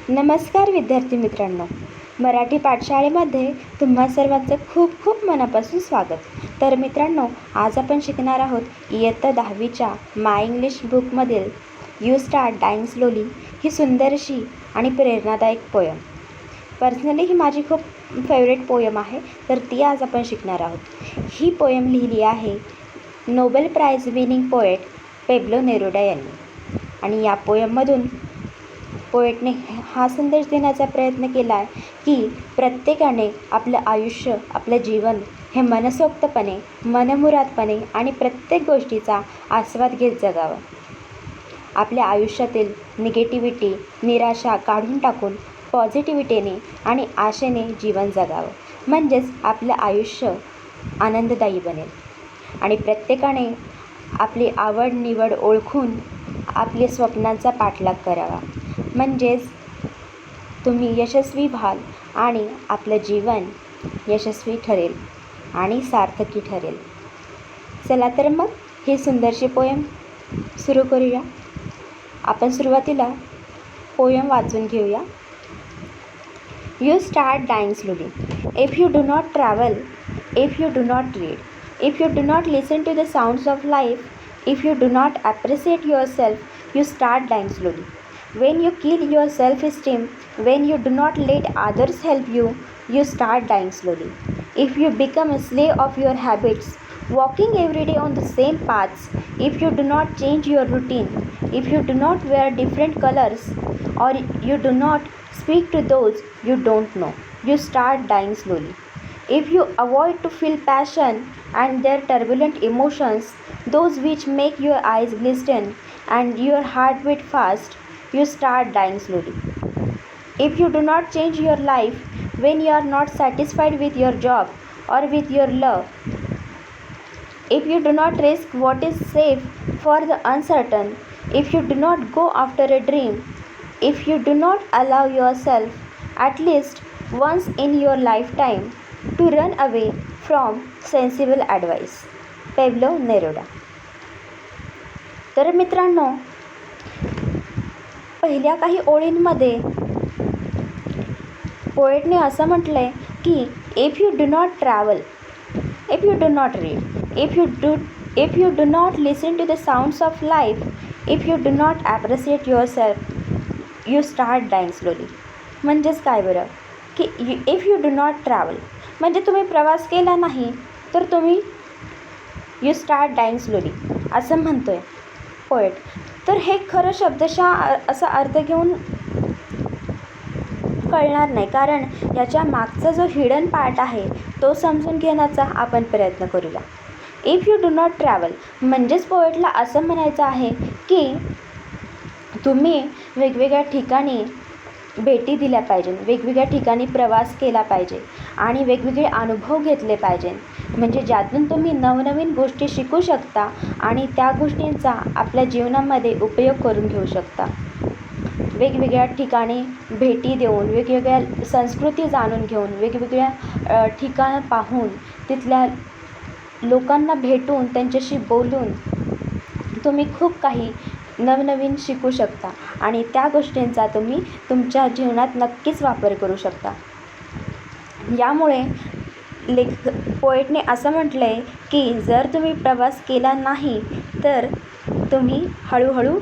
नमस्कार विद्यार्थी मित्रांनो, मराठी पाठशाळेमध्ये तुम्हा सर्वांचं खूप खूप मनापासून स्वागत. तर मित्रांनो, आज आपण शिकणार आहोत इयत्ता 10वीच्या माय इंग्लिश बुकमधील यू स्टार्ट डाईंग स्लोली ही सुंदरशी आणि प्रेरणादायक पोयम. पर्सनली ही माझी खूप फेवरेट पोयम आहे, तर ती आज आपण शिकणार आहोत. ही पोयम लिहिली आहे Nobel prize winning poet Pablo Neruda यांनी. आणि या पोयममधून पोएटने हा संदेश देण्याचा प्रयत्न केला आहे की प्रत्येकाने आपलं आयुष्य, आपलं जीवन हे मनसोक्तपणे, मनमुरादपणे आणि प्रत्येक गोष्टीचा आस्वाद घेत जगावं. आपल्या आयुष्यातील निगेटिव्हिटी, निराशा काढून टाकून पॉझिटिव्हिटीने आणि आशेने जीवन जगावं, म्हणजेच आपलं आयुष्य आनंददायी बनेल. आणि प्रत्येकाने आपली आवड निवड ओळखून आपल्या स्वप्नांचा पाठलाग करावा, म्हणजेच तुम्ही यशस्वी व्हाल आणि आपलं जीवन यशस्वी ठरेल आणि सार्थकी ठरेल. चला तर मग ही सुंदरशी पोयम सुरू करूया. आपण सुरुवातीला पोयम वाचून घेऊया. You start dying slowly. If you do not travel, if you do not read, if you do not listen to the sounds of life, if you do not appreciate yourself, you start dying slowly. When you kill your self-esteem, when you do not let others help you, you start dying slowly. If you become a slave of your habits, walking every day on the same paths, if you do not change your routine, if you do not wear different colors, or you do not speak to those you don't know, you start dying slowly. If you avoid to feel passion and their turbulent emotions, those which make your eyes glisten and your heart beat fast, you start dying slowly. If you do not change your life when you are not satisfied with your job or with your love, if you do not risk what is safe for the uncertain, if you do not go after a dream, if you do not allow yourself at least once in your lifetime to run away from sensible advice. Pablo Neruda. तर मित्रांनो, पहिल्या काही ओळींमध्ये पोएटने असं म्हटलं आहे की if you do not travel, if you do not read, if you do not listen to the sounds of life, if you do not appreciate yourself, you start dying slowly. म्हणजेच काय बरं की if you do not travel म्हणजे तुम्ही प्रवास केला नाही तर तुम्ही यू स्टार्ट डाईंग स्लोली असं म्हणतो आहे पोएट. तर हे खरं शब्दशः असा अर्थ घेऊन कळणार नाही, कारण याच्या मागचा जो हिडन पार्ट आहे तो समजून घेण्याचा आपण प्रयत्न करूया. If you do not travel म्हणजेच पोएटला असं म्हणायचं आहे की तुम्ही वेगवेगळ्या ठिकाणी भेटी दिल्या पाहिजे, वेगवेगळ्या ठिकाणी प्रवास केला पाहिजे आणि वेगवेगळे अनुभव घेतले पाहिजे, म्हणजे ज्यातून तुम्ही नवनवीन गोष्टी शिकू शकता आणि त्या गोष्टींचा आपल्या जीवनामध्ये उपयोग करून घेऊ शकता. वेगवेगळ्या ठिकाणी भेटी देऊन, वेगवेगळ्या संस्कृती जाणून घेऊन, वेगवेगळ्या ठिकाणं पाहून, तिथल्या लोकांना भेटून, त्यांच्याशी बोलून तुम्ही खूप काही नवनवीन शिकू शकता आणि त्या गोष्टींचा तुम्ही तुमच्या जीवनात नक्कीच वापर करू शकता. यामुळे पोएटने असं म्हटलं आहे की जर तुम्ही प्रवास केला नाही तर तुम्ही हळूहळू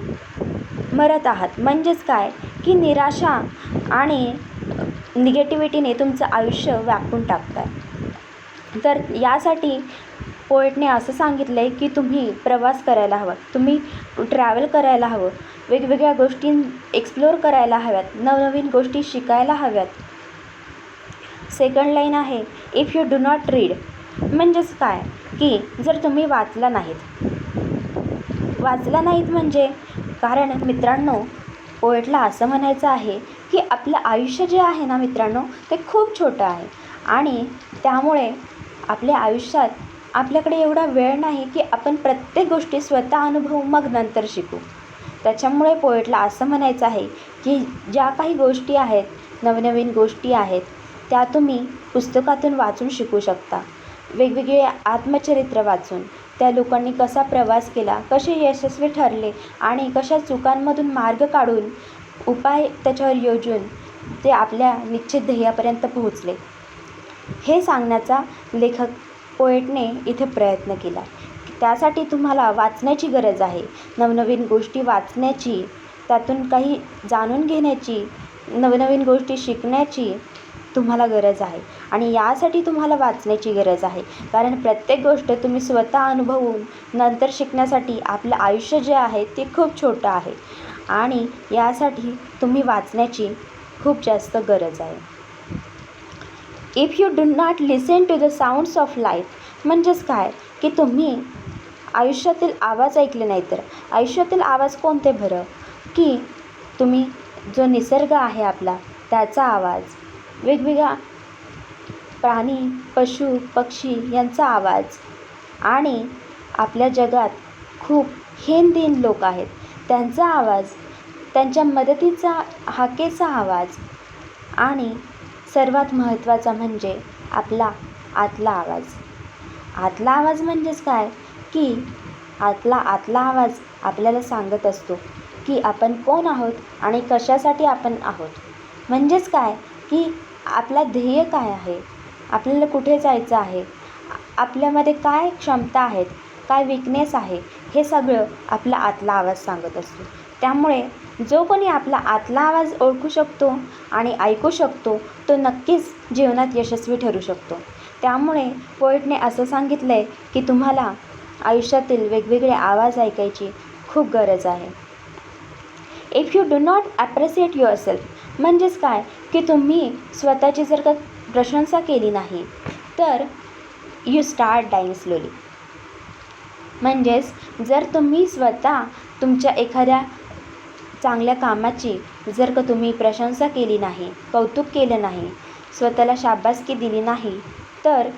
मरत आहात. म्हणजेच काय की निराशा आणि निगेटिव्हिटीने तुमचं आयुष्य व्यापून टाकत आहे. तर यासाठी पोएटने असं सांगितलं आहे की तुम्ही प्रवास करायला हवा, तुम्ही ट्रॅव्हल करायला हवं, वेगवेगळ्या गोष्टी एक्सप्लोअर करायला हव्यात, नवनवीन गोष्टी शिकायला हव्यात. सेकंड लाईन आहे if you do not read म्हणजेच काय की जर तुम्ही वाचला नाहीत म्हणजे कारण मित्रांनो, पोएटला असं म्हणायचं आहे की आपलं आयुष्य जे आहे ना मित्रांनो, ते खूप छोटं आहे आणि त्यामुळे आपल्या आयुष्यात आपल्याकडे एवढा वेळ नाही की आपण प्रत्येक गोष्टी स्वतः अनुभवू मग नंतर शिकू. त्याच्यामुळे पोएटला असं म्हणायचं आहे की ज्या काही गोष्टी आहेत, नवनवीन गोष्टी आहेत, त्या तुम्ही पुस्तकातून वाचून शिकू शकता. वेगवेगळे आत्मचरित्र वाचून, त्या लोकांनी कसा प्रवास केला, कसे यशस्वी ठरले आणि कशा चुकांमधून मार्ग काढून उपाय त्याच्यावर योजून ते आपल्या निश्चित ध्येयापर्यंत पोहोचले. हे सांगण्याचा लेखक पोएटने इथे प्रयत्न केला. त्यासाठी तुम्हाला वाचण्याची गरज आहे. नवनवीन गोष्टी वाचण्याची, त्यातून काही जाणून घेण्याची, नवनवीन गोष्टी शिकण्याची तुम्हाला गरज आहे. आणि यासाठी तुम्हाला वाचण्याची गरज आहे. कारण प्रत्येक गोष्ट तुम्ही स्वतः अनुभवून नंतर शिकण्यासाठी आपलं आयुष्य जे आहे ते खूप छोटं आहे. आणि यासाठी तुम्ही वाचण्याची खूप जास्त गरज आहे. If you do not listen to the sounds of life म्हणजेच काय की तुम्ही आयुष्यातील आवाज ऐकले नाही तर आयुष्यातील आवाज कोणते बरं की तुम्ही जो निसर्ग आहे आपला त्याचा आवाज, वेगवेगळ्या प्राणी, पशु, पक्षी यांचा आवाज आणि आपल्या जगात खूप हीनदीन लोक आहेत त्यांचा आवाज, त्यांच्या मदतीचा हाकेचा आवाज आणि सर्वात महत्त्वाचा म्हणजे आपला आतला आवाज. आतला आवाज म्हणजेच काय की आतला आवाज आपल्याला सांगत असतो की आपण कोण आहोत आणि कशासाठी आपण आहोत. म्हणजेच काय की आपला ध्येय काय आहे, आपल्याला कुठे जायचं आहे, आपल्यामध्ये काय क्षमता आहेत, काय विकनेस आहे, हे सगळं आपला आतला आवाज सांगत असतो. त्यामुळे जो कोणी आपला आतला आवाज ओळखू शकतो आणि ऐकू शकतो तो नक्कीच जीवनात यशस्वी ठरू शकतो. त्यामुळे पोएटने असं सांगितलं आहे की तुम्हाला आयुष्यातील वेगवेगळे आवाज ऐकायची खूप गरज आहे. If you do not appreciate yourself म्हणजेच काय की तुम्ही स्वतःची जर का प्रशंसा केली नाही तर यू स्टार्ट डाईंग स्लोली. म्हणजेच जर तुम्ही स्वतः तुमच्या एखाद्या चांगल्या कामाची जर का तुम्ही प्रशंसा केली नाही, कौतुक केलं नाही, स्वतःला शाबासकी दिली नाही तर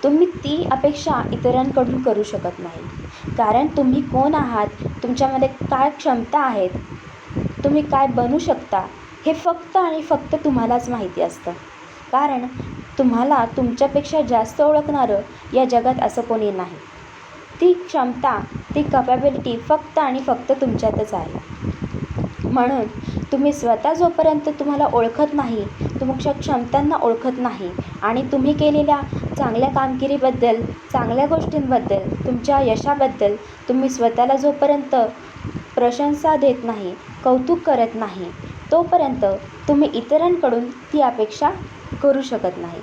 तुम्ही ती अपेक्षा इतरांकडून करू शकत नाही. कारण तुम्ही कोण आहात, तुमच्यामध्ये काय क्षमता आहेत, तुम्ही काय बनू शकता हे फक्त आणि फक्त तुम्हालाच माहिती असतं. कारण तुम्हाला तुमच्यापेक्षा जास्त ओळखणारं या जगात असं कोणी नाही. ती क्षमता, ती कॅपॅबिलिटी फक्त आणि फक्त तुमच्यातच आहे. म्हणून तुम्ही स्वतः जोपर्यंत तुम्हाला ओळखत नाही, तुमच्या क्षमतांना ओळखत नाही आणि तुम्ही केलेल्या चांगल्या कामगिरीबद्दल, चांगल्या गोष्टींबद्दल, तुमच्या यशाबद्दल तुम्ही स्वतःला जोपर्यंत प्रशंसा देत नाही, कौतुक करत नाही, तोपर्यंत तुम्ही इतरांकडून ती अपेक्षा करू शकत नाही.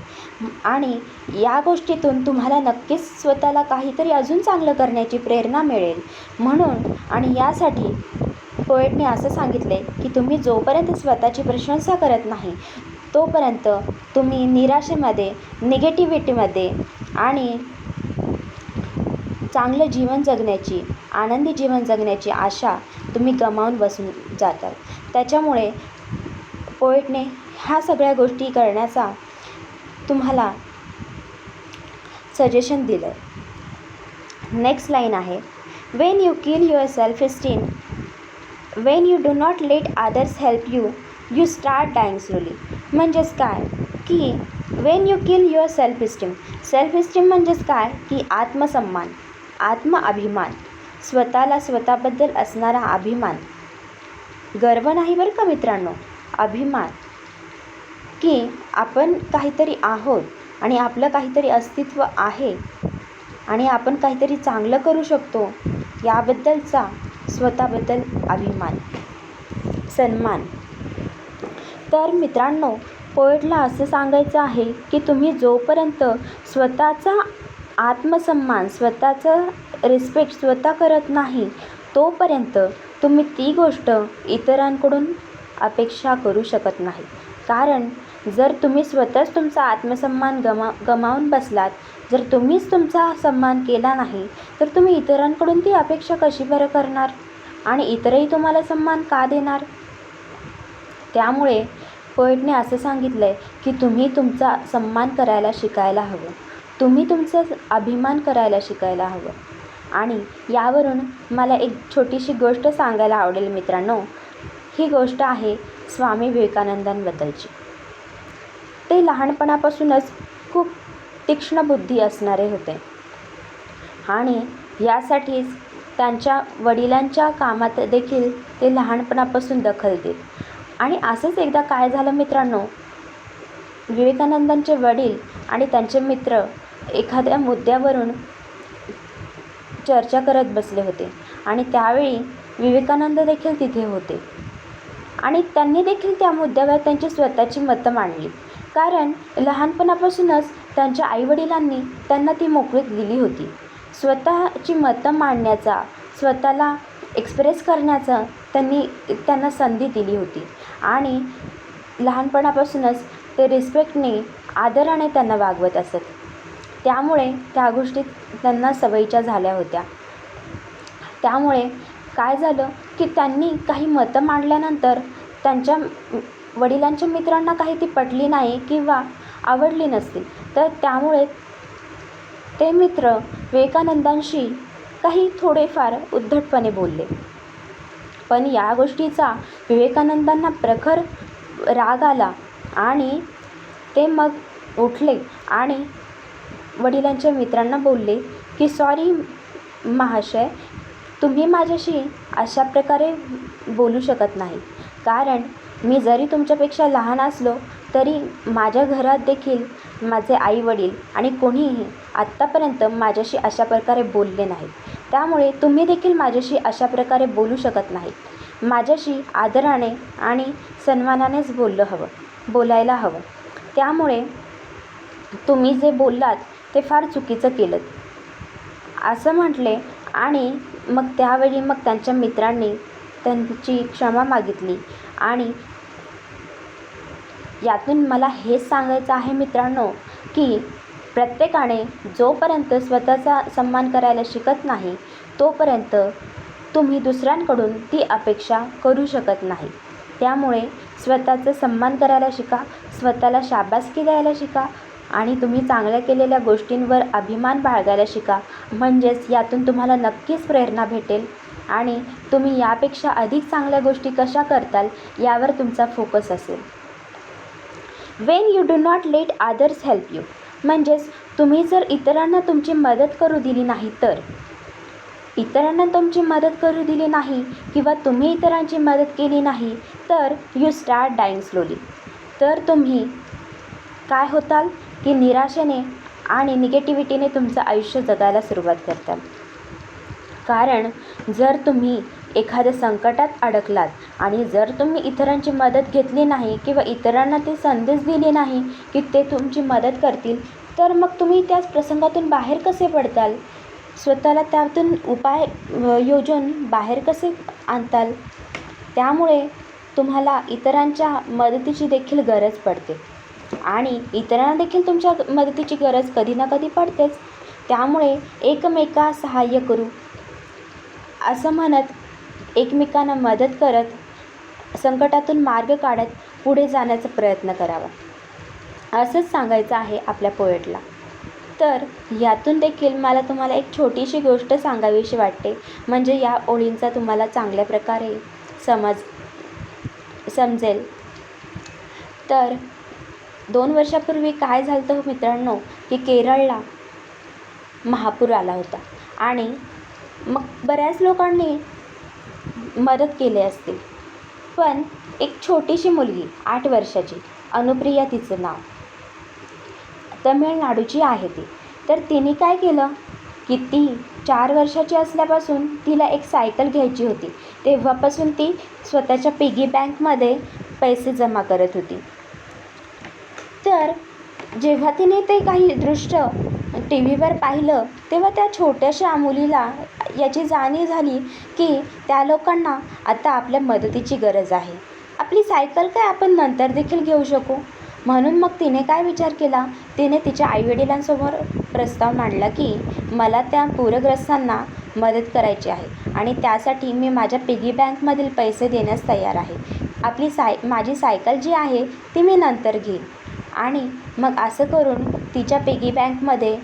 आणि या गोष्टीतून तुम्हाला नक्कीच स्वतःला काहीतरी अजून चांगलं करण्याची प्रेरणा मिळेल. म्हणून आणि यासाठी पोएटने असं सांगितलं आहे की तुम्ही जोपर्यंत स्वतःची प्रशंसा करत नाही तोपर्यंत तुम्ही निराशेमध्ये, निगेटिव्हिटीमध्ये आणि चांगलं जीवन जगण्याची, आनंदी जीवन जगण्याची आशा तुम्ही गमावून बसून जातात. त्याच्यामुळे पोएटने ह्या सगळ्या गोष्टी करण्याचा तुम्हाला सजेशन दिलं आहे. नेक्स्ट लाईन आहे, when you kill your self esteem, when you do not let others help you, you start dying slowly. म्हणजेच काय की when you kill your self esteem, self esteem म्हणजेच काय की आत्मसन्मान, आत्मअभिमान, स्वतःला स्वतःबद्दल असणारा अभिमान, गर्व नाही बरं का मित्रांनो, अभिमान की आपण काहीतरी आहोत आणि आपलं काहीतरी अस्तित्व आहे आणि आपण काहीतरी चांगलं करू शकतो याबद्दलचा स्वतःबद्दल अभिमान, सन्मान. तर मित्रांनो पोएटला असं सांगायचं आहे की तुम्ही जोपर्यंत स्वतःचा आत्मसन्मान, स्वतःचं रिस्पेक्ट स्वतः करत नाही तोपर्यंत तुम्ही ती गोष्ट इतरांकडून अपेक्षा करू शकत नाही. कारण जर तुम्ही स्वतःच तुमचा आत्मसन्मान गमावून बसलात, जर तुम्हीच तुमचा सन्मान केला नाही तर तुम्ही इतरांकडून ती अपेक्षा कशी बरं करणार आणि इतरही तुम्हाला सन्मान का देणार. त्यामुळे पोएटने असं सांगितलं आहे की तुम्ही तुमचा सन्मान करायला शिकायला हवं, तुम्ही तुमचा अभिमान करायला शिकायला हवं. आणि यावरून मला एक छोटीशी गोष्ट सांगायला आवडेल मित्रांनो. ही गोष्ट आहे स्वामी विवेकानंदांबद्दलची. ते लहानपणापासूनच खूप तीक्ष्ण बुद्धी असणारे होते आणि यासाठीच त्यांच्या वडिलांच्या कामात देखील ते लहानपणापासून दखल देत. आणि असंच एकदा काय झालं मित्रांनो, विवेकानंदांचे वडील आणि त्यांचे मित्र एखाद्या मुद्द्यावरून चर्चा करत बसले होते आणि त्यावेळी विवेकानंद देखील तिथे होते आणि त्यांनी देखील त्या मुद्द्यावर त्यांची स्वतःची मतं मांडली. कारण लहानपणापासूनच त्यांच्या आईवडिलांनी त्यांना ती मोकळीक दिली होती. स्वतःची मतं मांडण्याचा, स्वतःला एक्सप्रेस करण्याचा त्यांना संधी दिली होती आणि लहानपणापासूनच ते रिस्पेक्टने, आदराने त्यांना वागवत असत. त्यामुळे त्या गोष्टी त्यांना सवयीच्या झाल्या होत्या. त्यामुळे काय झालं की त्यांनी काही मतं मांडल्यानंतर त्यांच्या वडिलांच्या मित्रांना काही ती पटली नाही किंवा आवडली नसतील, तर त्यामुळे ते मित्र विवेकानंदांशी काही थोडेफार उद्धटपणे बोलले. पण या गोष्टीचा विवेकानंदांना प्रखर राग आला आणि ते मग उठले आणि वडिलांच्या मित्रांना बोलले की सॉरी महाशय, तुम्ही माझ्याशी अशा प्रकारे बोलू शकत नाही. कारण मी जरी तुमच्यापेक्षा लहान असलो तरी माझ्या घरात देखील माझे आईवडील आणि कोणीही आत्तापर्यंत माझ्याशी अशा प्रकारे बोलले नाहीत. त्यामुळे तुम्ही देखील माझ्याशी अशा प्रकारे बोलू शकत नाही. माझ्याशी आदराने आणि सन्मानानेच बोलायला हवं. त्यामुळे तुम्ही जे बोललात ते फार चुकीचं केलं असं म्हटले. आणि मग त्यावेळी मग त्यांच्या मित्रांनी त्यांची क्षमा मागितली. आणि यातून मला हेच सांगायचं आहे मित्रांनो की प्रत्येकाने जोपर्यंत स्वतःचा सन्मान करायला शिकत नाही तोपर्यंत तुम्ही दुसऱ्यांकडून ती अपेक्षा करू शकत नाही. त्यामुळे स्वतःचा सन्मान करायला शिका, स्वतःला शाबासकी द्यायला शिका आणि तुम्ही चांगल्या केलेल्या गोष्टींवर अभिमान बाळगायला शिका. म्हणजेच यातून तुम्हाला नक्कीच प्रेरणा भेटेल आणि तुम्ही यापेक्षा अधिक चांगल्या गोष्टी कशा करताल यावर तुमचा फोकस असेल. Wien you do not let others help you, म्हणजेच तुम्ही जर इतरांना तुमची मदत करू दिली नाही तर, इतरांना तुमची मदत करू दिली नाही किंवा तुम्ही इतरांची मदत केली नाही तर यू स्टार्ट डाईंग स्लोली, तर तुम्ही काय होताल की निराशेने आणि निगेटिव्हिटीने तुमचं आयुष्य जगायला सुरुवात करताल. कारण जर तुम्ही एखाद्या संकटात अडकलात आणि जर तुम्ही इतरांची मदत घेतली नाही किंवा इतरांना ती संदेश दिली नाही की ते तुमची मदत करतील, तर मग तुम्ही त्याच प्रसंगातून बाहेर कसे पडताल, स्वतःला त्यातून उपाय योजून बाहेर कसे आणताल. त्यामुळे तुम्हाला इतरांच्या मदतीची देखील गरज पडते आणि इतरांना देखील तुमच्या मदतीची गरज कधी ना कधी पडतेच. त्यामुळे एकमेका सहाय्य करू असं म्हणत एकमेकांना मदत करत संकटातून मार्ग काढत पुढे जाण्याचा प्रयत्न करावा असंच सांगायचं आहे आपल्या पोएटला. तर यातून देखील मला तुम्हाला एक छोटीशी गोष्ट सांगावीशी वाटते, म्हणजे या ओळींचा तुम्हाला चांगल्या प्रकारे समजेल. तर 2 वर्षापूर्वी काय झालं होतं मित्रांनो की केरळला महापूर आला होता आणि मग बऱ्याच लोकांनी मदत केली असतील. पण एक छोटीशी मुलगी 8 वर्षाची, अनुप्रिया तिचं नाव, तमिळनाडूची आहे ती. तर तिने काय केलं की ती 4 वर्षाची असल्यापासून तिला एक सायकल घ्यायची होती. तेव्हापासून ती स्वतःच्या पिगी बँकमध्ये पैसे जमा करत होती. तर जेव्हा तिने ते काही दृश्य टी व्हीवर पाहिलं तेव्हा त्या छोट्याशा मुलीला याची जाणीव झाली की त्या लोकांना आता आपल्या मदतीची गरज आहे. आपली सायकल काय आपण नंतर देखील घेऊ शकू. म्हणून मग तिने काय विचार केला, तिने तिच्या आईवडिलांसमोर प्रस्ताव मांडला की मला त्या पूरग्रस्तांना मदत करायची आहे आणि त्यासाठी मी माझ्या पिगी बँकमधील पैसे देण्यास तयार आहे. माझी सायकल जी आहे ती मी नंतर घेईन. आणि मग असं करून तिच्या पिगी बँकमध्ये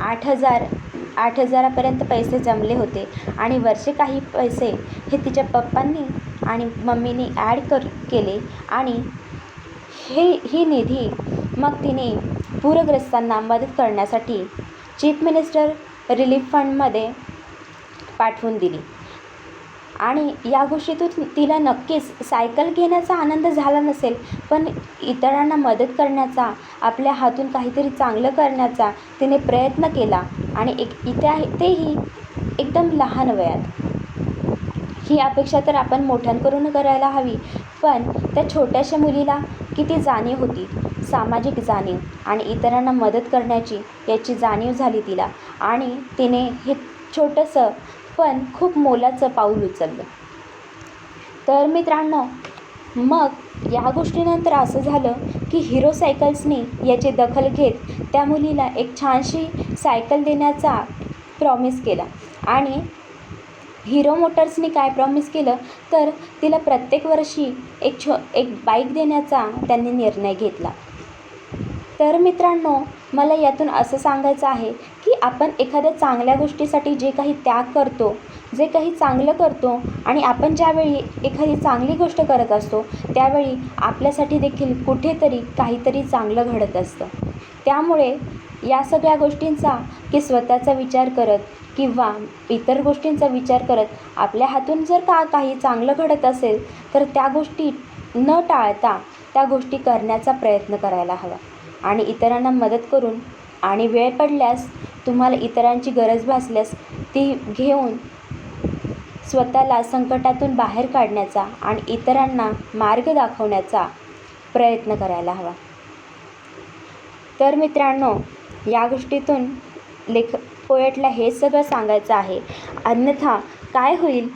8,000पर्यंत पैसे जमले होते आणि वरचे काही पैसे हे तिच्या पप्पांनी आणि मम्मीनी केले आणि ही निधी मग तिने पूरग्रस्तांना मदत करण्यासाठी चीफ मिनिस्टर रिलीफ फंडमध्ये पाठवून दिली. आणि या गोष्टीतून तिला नक्कीच सायकल घेण्याचा आनंद झाला नसेल, पण इतरांना मदत करण्याचा, आपल्या हातून काहीतरी चांगलं करण्याचा तिने प्रयत्न केला. आणि तेही एकदम लहान वयात. ही अपेक्षा तर आपण मोठ्यांकडून करायला हवी, पण त्या छोट्याशा मुलीला किती जाणीव होती, सामाजिक जाणीव आणि इतरांना मदत करण्याची याची जाणीव झाली तिला. आणि तिने हे छोटंसं पण खूप मोलाचं पाऊल उचललं. तर मित्रांनो, मग या गोष्टीनंतर असं झालं की हिरो सायकल्सनी याची दखल घेत त्या मुलीला एक छानशी सायकल देण्याचा प्रॉमिस केला. आणि हिरो मोटर्सनी काय प्रॉमिस केलं, तर तिला प्रत्येक वर्षी एक बाईक देण्याचा त्यांनी निर्णय घेतला. तर मित्रांनो, मला यातून असं सांगायचं आहे की आपण एखाद्या चांगल्या गोष्टीसाठी जे काही त्याग करतो, जे काही चांगलं करतो आणि आपण ज्यावेळी एखादी चांगली गोष्ट करत असतो त्यावेळी आपल्यासाठी देखील कुठेतरी काहीतरी चांगलं घडत असतं. त्यामुळे या सगळ्या गोष्टींचा की स्वतःचा विचार करत किंवा इतर गोष्टींचा विचार करत आपल्या हातून जर काही चांगलं घडत असेल तर त्या गोष्टी न टाळता त्या गोष्टी करण्याचा प्रयत्न करायला हवा. आणि इतरांना मदत करून आणि वेळ पडल्यास तुम्हाला इतरांची गरज भासल्यास ती घेऊन स्वतःला संकटातून बाहेर काढण्याचा आणि इतरांना मार्ग दाखवण्याचा प्रयत्न करायला हवा. तर मित्रांनो, या गोष्टीतून पोएटला हे सगळं सांगायचं आहे. अन्यथा काय होईल,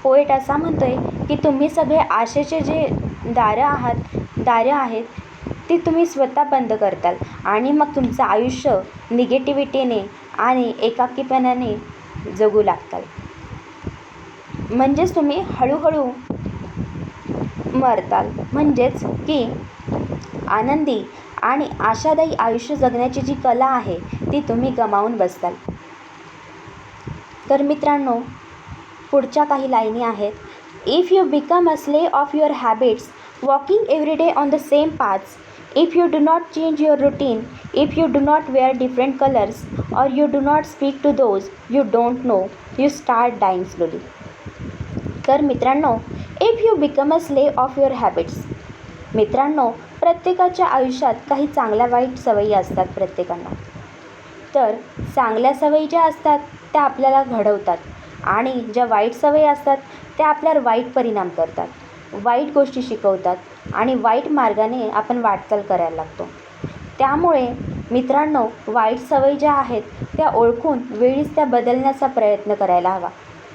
पोएट असा म्हणतोय की तुम्ही सगळे आशेचे जे दारं आहेत ती तुम्ही स्वतः बंद करताल आणि मग तुमचं आयुष्य निगेटिव्हिटीने आणि एकाकीपणाने जगू लागताल. म्हणजेच तुम्ही हळूहळू मरताल. म्हणजेच की आनंदी आणि आशादायी आयुष्य जगण्याची जी कला आहे ती तुम्ही गमावून बसताल. तर मित्रांनो, पुढच्या काही लाईनी आहेत. If you become a slave of your habits, walking every day on the same paths, if you do not change your routine, if you do not wear different colours, or you do not speak to those you don't know, you start dying slowly. तर मित्रांनो, if you become a slave of your habits. मित्रांनो, प्रत्येकाच्या आयुष्यात काही चांगल्या वाईट सवयी असतात प्रत्येकांना. तर चांगल्या सवयी ज्या असतात त्या आपल्याला घडवतात आणि ज्या वाईट सवयी असतात त्या आपल्यावर वाईट परिणाम करतात, वाईट गोष्टी शिकवतात आणि वाईट मार्गाने आपण वाटचाल करायला लागतो. त्यामुळे मित्रांनो, वाईट सवयी ज्या आहेत त्या ओळखून वेळीच त्या बदलण्याचा प्रयत्न करायला हवा.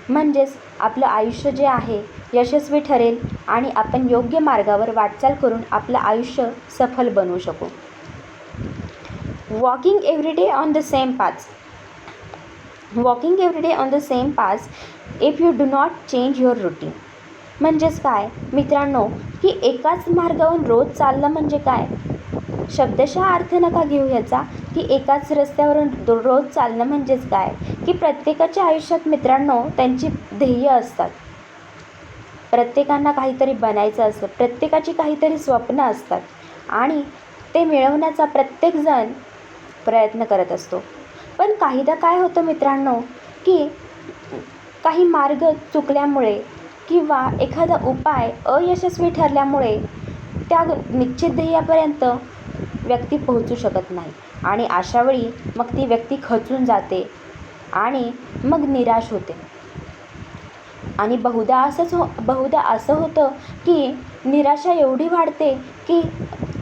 म्हणजेच आपलं आयुष्य जे आहे यशस्वी ठरेल आणि आपण योग्य मार्गावर वाटचाल करून आपलं आयुष्य सफल बनवू शकू. Walking every day on the same paths. Walking every day on the same paths if you do not change your routine. म्हणजेच काय मित्रांनो, की एकाच मार्गावरून रोज चाललं म्हणजे काय, शब्दशः अर्थ नका घेऊ ह्याचा, की एकाच रस्त्यावरून रोज चालणं म्हणजेच काय, की प्रत्येकाच्या आयुष्यात मित्रांनो त्यांची ध्येय असतात. प्रत्येकांना काहीतरी बनायचं असतं, प्रत्येकाची काहीतरी स्वप्न असतात आणि ते मिळवण्याचा प्रत्येकजण प्रयत्न करत असतो. पण काहीदा काय होतं मित्रांनो, की काही मार्ग चुकल्यामुळे किंवा एखादा उपाय अयशस्वी ठरल्यामुळे त्या निश्चित ध्येयापर्यंत व्यक्ती पोहोचू शकत नाही आणि अशावेळी मग ती व्यक्ती खचून जाते आणि मग निराश होते. आणि बहुधा असं होतं की निराशा एवढी वाढते की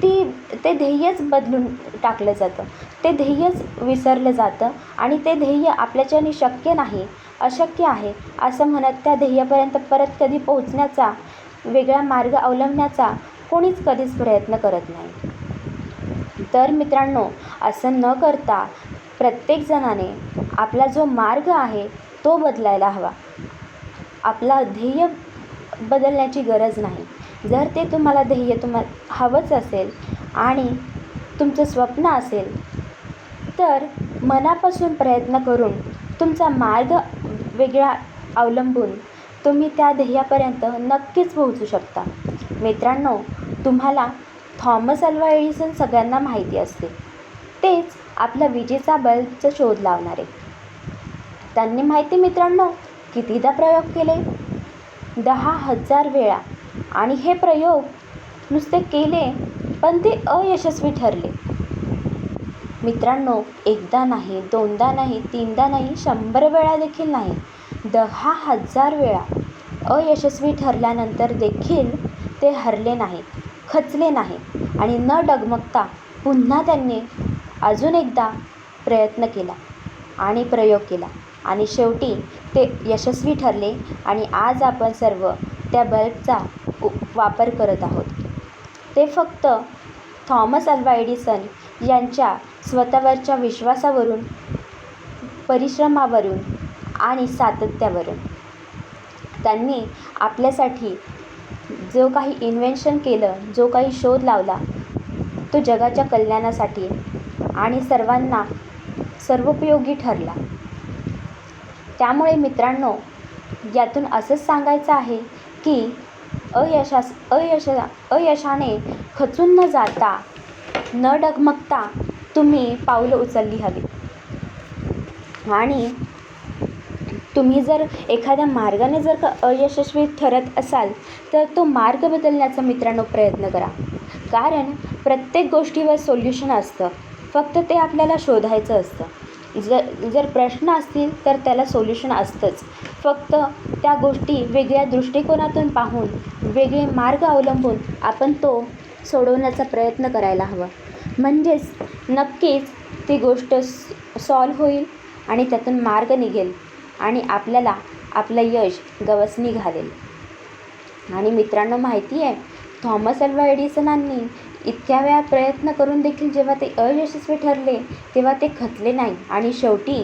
ते ध्येयच बदलून टाकलं जातं, ते ध्येयच विसरलं जातं आणि ते ध्येय आपल्याच्याने शक्य नाही, अशक्य आहे असं म्हणत त्या ध्येयापर्यंत परत कधी पोहोचण्याचा, वेगळा मार्ग अवलंबण्याचा कोणीच कधीच प्रयत्न करत नाही. तर मित्रांनो, असं न करता प्रत्येकजणाने आपला जो मार्ग आहे तो बदलायला हवा. आपला ध्येय बदलण्याची गरज नाही. जर ते ध्येय तुम्हाला हवंच असेल आणि तुमचं स्वप्न असेल तर मनापासून प्रयत्न करून तुमचा मार्ग वेगळा अवलंबून तुम्ही त्या ध्येयापर्यंत नक्कीच पोहोचू शकता. मित्रांनो, तुम्हाला थॉमस अल्वा एडिसन सगळ्यांना माहिती असते. तेच आपला विजेचा बल्बचा शोध लावणारे. त्यांनी माहिती मित्रांनो कितीदा प्रयोग केले? 10,000 वेळा. आणि हे प्रयोग नुसते केले पण ते अयशस्वी ठरले. मित्रांनो, एकदा नाही, दोनदा नाही, तीनदा नाही, 100 वेळा देखील नाही, 10,000 वेळा अयशस्वी ठरल्यानंतर देखील ते हरले नाहीत, खचले नाहीत आणि न डगमगता पुन्हा त्यांनी अजून एकदा प्रयत्न केला आणि प्रयोग केला आणि शेवटी ते यशस्वी ठरले आणि आज आपण सर्व त्या बल्बचा वापर करत आहोत. ते फक्त थॉमस अल्वा एडिसन यांच्या स्वतःवरच्या विश्वासावरून, परिश्रमावरून आणि सातत्यावरून. त्यांनी आपल्यासाठी जो काही इन्व्हेन्शन केलं, जो काही शोध लावला, तो जगाच्या कल्याणासाठी आणि सर्वांना सर्वोपयोगी ठरला. त्यामुळे मित्रांनो, यातून असंच सांगायचं आहे की अयशाने खचून न जाता, न डगमगता तुम्ही पावलं उचलली हवीत. आणि तुम्ही जर एखाद्या मार्गाने जर का अयशस्वी ठरत असाल तर तो मार्ग बदलण्याचा मित्रांनो प्रयत्न करा. कारण प्रत्येक गोष्टीवर सोल्युशन असतं, फक्त ते आपल्याला शोधायचं असतं. जर प्रश्न असतील तर त्याला सोल्युशन असतंच. फक्त त्या गोष्टी वेगळ्या दृष्टिकोनातून पाहून, वेगळे मार्ग अवलंबून आपण तो सोडवण्याचा प्रयत्न करायला हवा. म्हणजेच नक्कीच ती गोष्ट सॉल्व्ह होईल आणि त्यातून मार्ग निघेल आणि आपल्याला आपलं यश गवसणी घालेल. आणि मित्रांनो, माहिती आहे, थॉमस अल्वा एडिसनांनी इतक्या वेळा प्रयत्न करून देखील जेव्हा ते अयशस्वी ठरले तेव्हा ते खचले नाही आणि शेवटी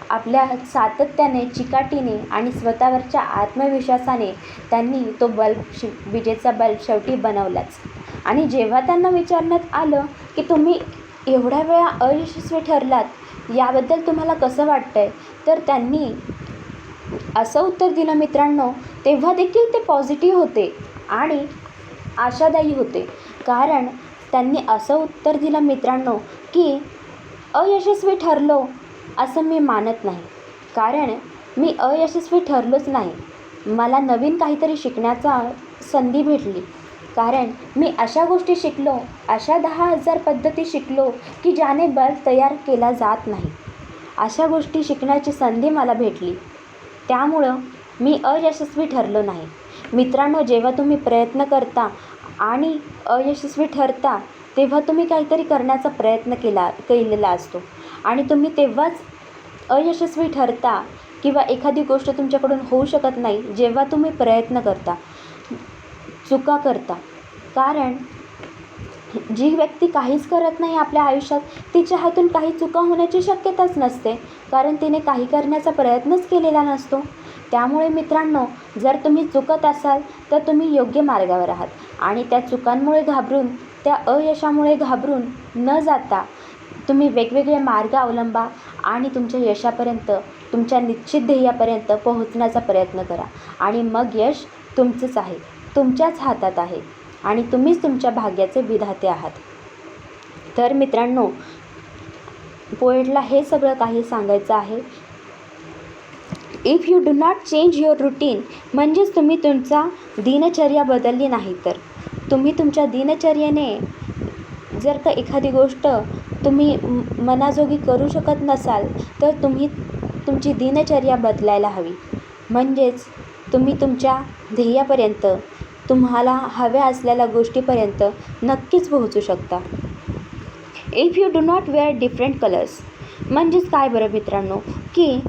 आपल्या सातत्याने, चिकाटीने आणि स्वतःवरच्या आत्मविश्वासाने त्यांनी तो विजेचा बल्ब शेवटी बनवलाच. आणि जेव्हा त्यांना विचारण्यात आलं की तुम्ही एवढ्या वेळा अयशस्वी ठरलात, याबद्दल तुम्हाला कसं वाटतंय, तर त्यांनी असं उत्तर दिलं मित्रांनो, तेव्हा देखील ते पॉझिटिव्ह होते आणि आशादायी होते. कारण त्यांनी असं उत्तर दिलं मित्रांनो की अयशस्वी ठरलो असं मी मानत नाही, कारण मी अयशस्वी ठरलोच नाही. मला नवीन काहीतरी शिकण्याचा संधी भेटली, कारण मी अशा गोष्टी शिकलो, अशा 10,000 पद्धती शिकलो की ज्याने बल्ब तयार केला जात नाही. अशा गोष्टी शिकण्याची संधी मला भेटली, त्यामुळं मी अयशस्वी ठरलो नाही. मित्रांनो, जेव्हा तुम्ही प्रयत्न करता आणि अयशस्वी ठरता तेव्हा तुम्ही काहीतरी करण्याचा प्रयत्न केलेला असतो आणि तुम्ही तेव्हाच अयशस्वी ठरता किंवा एखादी गोष्ट तुमच्याकडून होऊ शकत नाही जेव्हा तुम्ही प्रयत्न करता, चुका करता. कारण जी व्यक्ती काहीच करत नाही आपल्या आयुष्यात, तिच्या हातून काही चुका होण्याची शक्यताच नसते, कारण तिने काही करण्याचा प्रयत्नच केलेला नसतो. त्यामुळे मित्रांनो, जर तुम्ही चुकत असाल तर तुम्ही योग्य मार्गावर आहात आणि त्या चुकांमुळे घाबरून, त्या अयशामुळे घाबरून न जाता तुम्ही वेगवेगळे मार्ग अवलंबा आणि तुमच्या यशापर्यंत, तुमच्या निश्चित ध्येयापर्यंत पोहोचण्याचा प्रयत्न करा. आणि मग यश तुमचंच आहे, तुमच्याच हातात आहे आणि तुम्हीच तुमच्या भाग्याचे विधाते आहात. तर मित्रांनो, पोएटला हे सगळं काही सांगायचं आहे. If you do not change your routine, म्हणजेच तुम्ही तुमचा दिनचर्या बदलली नाही तर, तुम्ही तुमच्या दिनचर्येने जर का एखादी गोष्ट तुम्ही मनाजोगी करू शकत नसाल तर तुम्ही तुमची दिनचर्या बदलायला हवी. म्हणजेच तुम्ही तुमच्या ध्येयापर्यंत, तुम्हाला हव्या असलेल्या गोष्टीपर्यंत नक्कीच पोहोचू शकता. If you do not wear different colours, म्हणजेच काय बरं मित्रांनो, की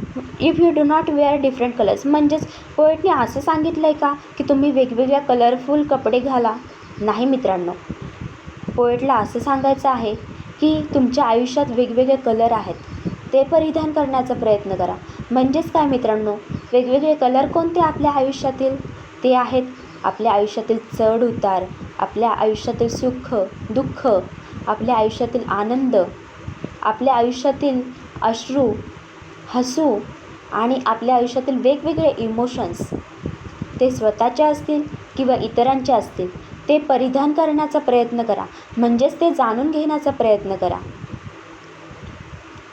if you do not wear different colours म्हणजेच पोएटने असं सांगितलं आहे का की तुम्ही वेगवेगळ्या कलरफुल कपडे घाला? नाही मित्रांनो, पोएटला असं सांगायचं आहे की तुमच्या आयुष्यात वेगवेगळे कलर आहेत, ते परिधान करण्याचा प्रयत्न करा. म्हणजेच काय मित्रांनो, वेगवेगळे कलर कोणते आपल्या आयुष्यातील? ते आहेत आपल्या आयुष्यातील चढ उतार, आपल्या आयुष्यातील सुख दुःख, आपल्या आयुष्यातील आनंद, आपल्या आयुष्यातील अश्रू, हसू आणि आपल्या आयुष्यातील वेगवेगळे इमोशन्स, ते स्वतःचे असतील किंवा इतरांचे असतील, ते परिधान करण्याचा प्रयत्न करा. म्हणजेच ते जाणून घेण्याचा प्रयत्न करा.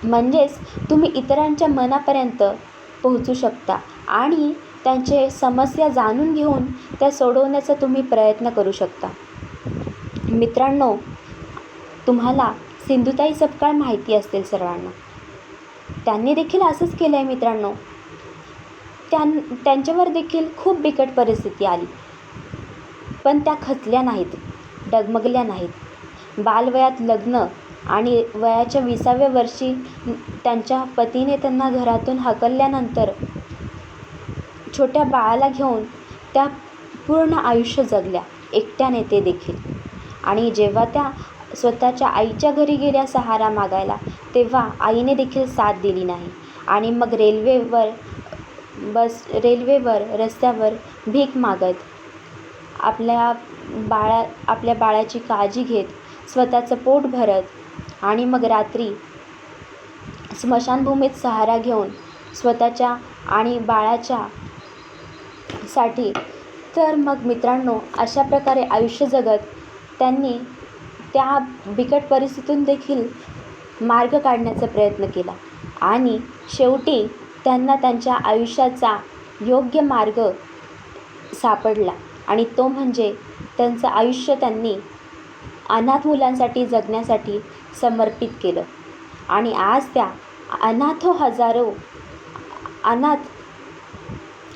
म्हणजेच तुम्ही इतरांच्या मनापर्यंत पोहोचू शकता आणि त्यांचे समस्या जाणून घेऊन त्या सोडवण्याचा तुम्ही प्रयत्न करू शकता. मित्रांनो, तुम्हाला सिंधुताई सपकाळ माहिती असतील सर्वांना. त्यांनी देखील असंच केलं आहे मित्रांनो. त्यांच्यावर देखील खूप बिकट परिस्थिती आली, पण त्या खचल्या नाहीत, डगमगल्या नाहीत. बालवयात लग्न आणि वयाच्या 20व्या वर्षी त्यांच्या पतीने त्यांना घरातून हकलल्यानंतर छोट्या बाळाला घेऊन त्या पूर्ण आयुष्य जगल्या, एकट्याने ते देखील. आणि जेव्हा त्या स्वतःच्या आईच्या घरी गेल्या सहारा मागायला, तेव्हा आईने देखील साथ दिली नाही. आणि मग रेल्वेवर रस्त्यावर भीक मागत आपल्या बाळाची काळजी घेत, स्वतःचं पोट भरत आणि मग रात्री स्मशानभूमीत सहारा घेऊन स्वतःच्या आणि बाळाच्या साठी. तर मग मित्रांनो, अशा प्रकारे आयुष्य जगत त्यांनी त्या बिकट परिस्थितीतून देखील मार्ग काढण्याचा प्रयत्न केला आणि शेवटी त्यांना त्यांच्या आयुष्याचा योग्य मार्ग सापडला. आणि तो म्हणजे त्यांचं आयुष्य त्यांनी अनाथ मुलांसाठी जगण्यासाठी समर्पित केलं. आणि आज त्या अनाथ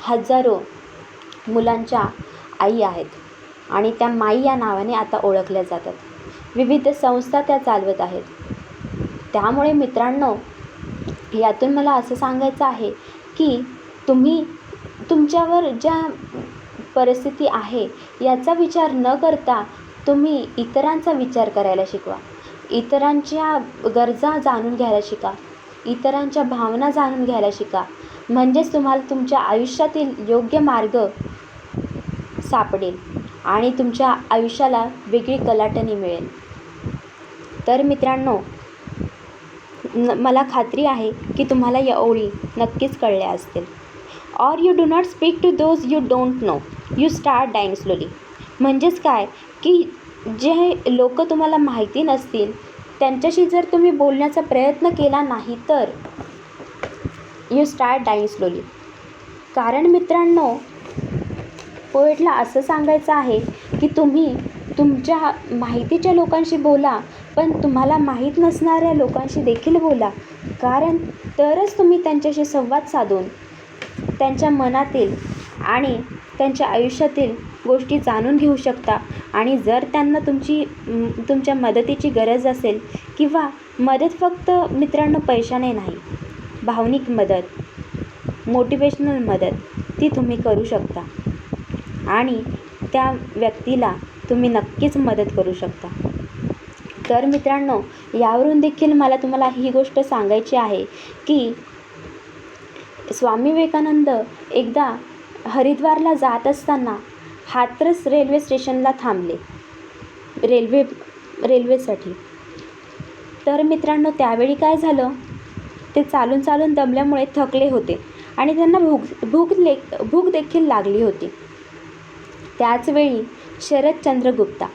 हजारो मुलांच्या आई आहेत आणि त्या माई या नावाने आता ओळखल्या जातात. विविध संस्था त्या चालवत आहेत. त्यामुळे मित्रांनो, यातून मला असं सांगायचं आहे की तुम्ही तुमच्यावर ज्या परिस्थिती आहे याचा विचार न करता तुम्ही इतरांचा विचार करायला शिकवा. इतरांच्या गरजा जाणून घ्यायला शिका, इतरांच्या भावना जाणून घ्यायला शिका. म्हणजेच तुम्हाला तुमच्या आयुष्यातील योग्य मार्ग सापडेल आणि तुमच्या आयुष्याला वेगळी कलाटणी मिळेल. तर मित्रांनो, मला खात्री आहे की तुम्हाला या ओळी नक्कीच कळल्या असतील. Or you do not speak to those you don't know, you start dying slowly. म्हणजेच काय की जे लोक तुम्हाला माहिती नसतील त्यांच्याशी जर तुम्ही बोलण्याचा प्रयत्न केला नाही तर यू स्टार्ट डाईंग स्लोली. कारण मित्रांनो, पोएटला असं सांगायचं आहे की तुम्ही तुमच्या माहितीच्या लोकांशी बोला, पण तुम्हाला माहीत नसणाऱ्या लोकांशी देखील बोला. कारण तरच तुम्ही त्यांच्याशी संवाद साधून त्यांच्या मनातील आणि त्यांच्या आयुष्यातील गोष्टी जाणून घेऊ शकता. आणि जर त्यांना तुमच्या मदतीची गरज असेल, किंवा मदत फक्त मित्रांनो पैशाने नाही, भावनिक मदत, मोटिवेशनल मदत, ती तुम्ही करू शकता आणि त्या व्यक्तीला तुम्ही नक्कीच मदत करू शकता. तर मित्रांनो, यावरून देखील मला तुम्हाला ही गोष्ट सांगायची आहे की स्वामी विवेकानंद एकदा हरिद्वारला जात असताना हाथरस रेल्वे स्टेशनला थांबले रेल्वेसाठी. तर मित्रांनो, त्यावेळी काय झालं, ते चालून चालून दमल्यामुळे थकले होते आणि त्यांना भूक देखील लागली होती. त्याचवेळी शरदचंद्र गुप्ता,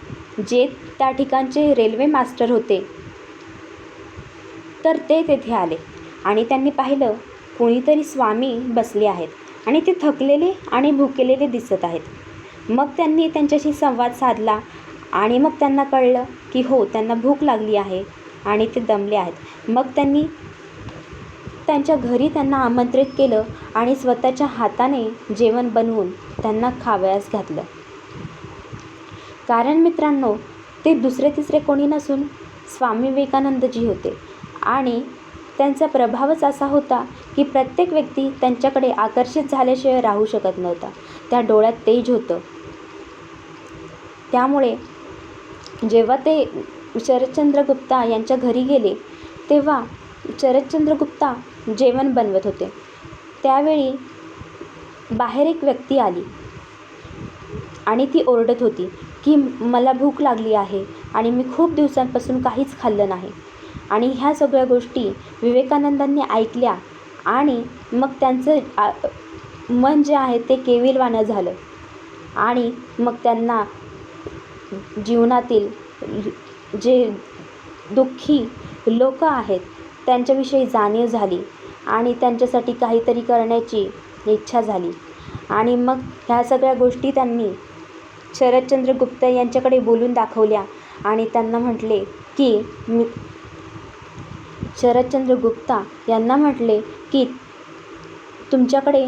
जे त्या ठिकाणचे रेल्वे मास्टर होते, तर ते तेथे आले आणि त्यांनी पाहिलं कोणीतरी स्वामी बसले आहेत आणि ते थकलेले आणि भुकेलेले दिसत आहेत. मग त्यांनी त्यांच्याशी संवाद साधला आणि मग त्यांना कळलं की हो, त्यांना भूक लागली आहे आणि ते दमले आहेत. मग त्यांनी त्यांच्या घरी त्यांना आमंत्रित केलं आणि स्वतःच्या हाताने जेवण बनवून त्यांना खावयास घातलं. कारण मित्रांनो, ते दुसरे तिसरे कोणी नसून स्वामी विवेकानंदजी होते आणि त्यांचा प्रभावच असा होता की प्रत्येक व्यक्ती त्यांच्याकडे आकर्षित झाल्याशिवाय राहू शकत नव्हता. त्या डोळ्यात तेज होतं. त्यामुळे जेव्हा ते शरदचंद्र गुप्ता यांच्या घरी गेले, तेव्हा शरदचंद्र गुप्ता जेवण बनवत होते. त्यावेळी बाहेर एक व्यक्ती आली आणि ती ओरडत होती की मला भूक लागली आहे आणि मी खूप दिवसांपासून काहीच खाल्लं नाही. आणि ह्या सगळ्या गोष्टी विवेकानंदांनी ऐकल्या आणि मग त्यांचं मन जे आहे ते केविलवाणं झालं आणि मग त्यांना जीवनातील जे दुःखी लोक आहेत त्यांच्याविषयी जाणीव झाली आणि त्यांच्यासाठी काहीतरी करण्याची इच्छा झाली. आणि मग ह्या सगळ्या गोष्टी त्यांनी शरदचंद्र गुप्त यांच्याकडे बोलून दाखवल्या आणि त्यांना म्हटले की शरदचंद्र गुप्ता यांना म्हटले की तुमच्याकडे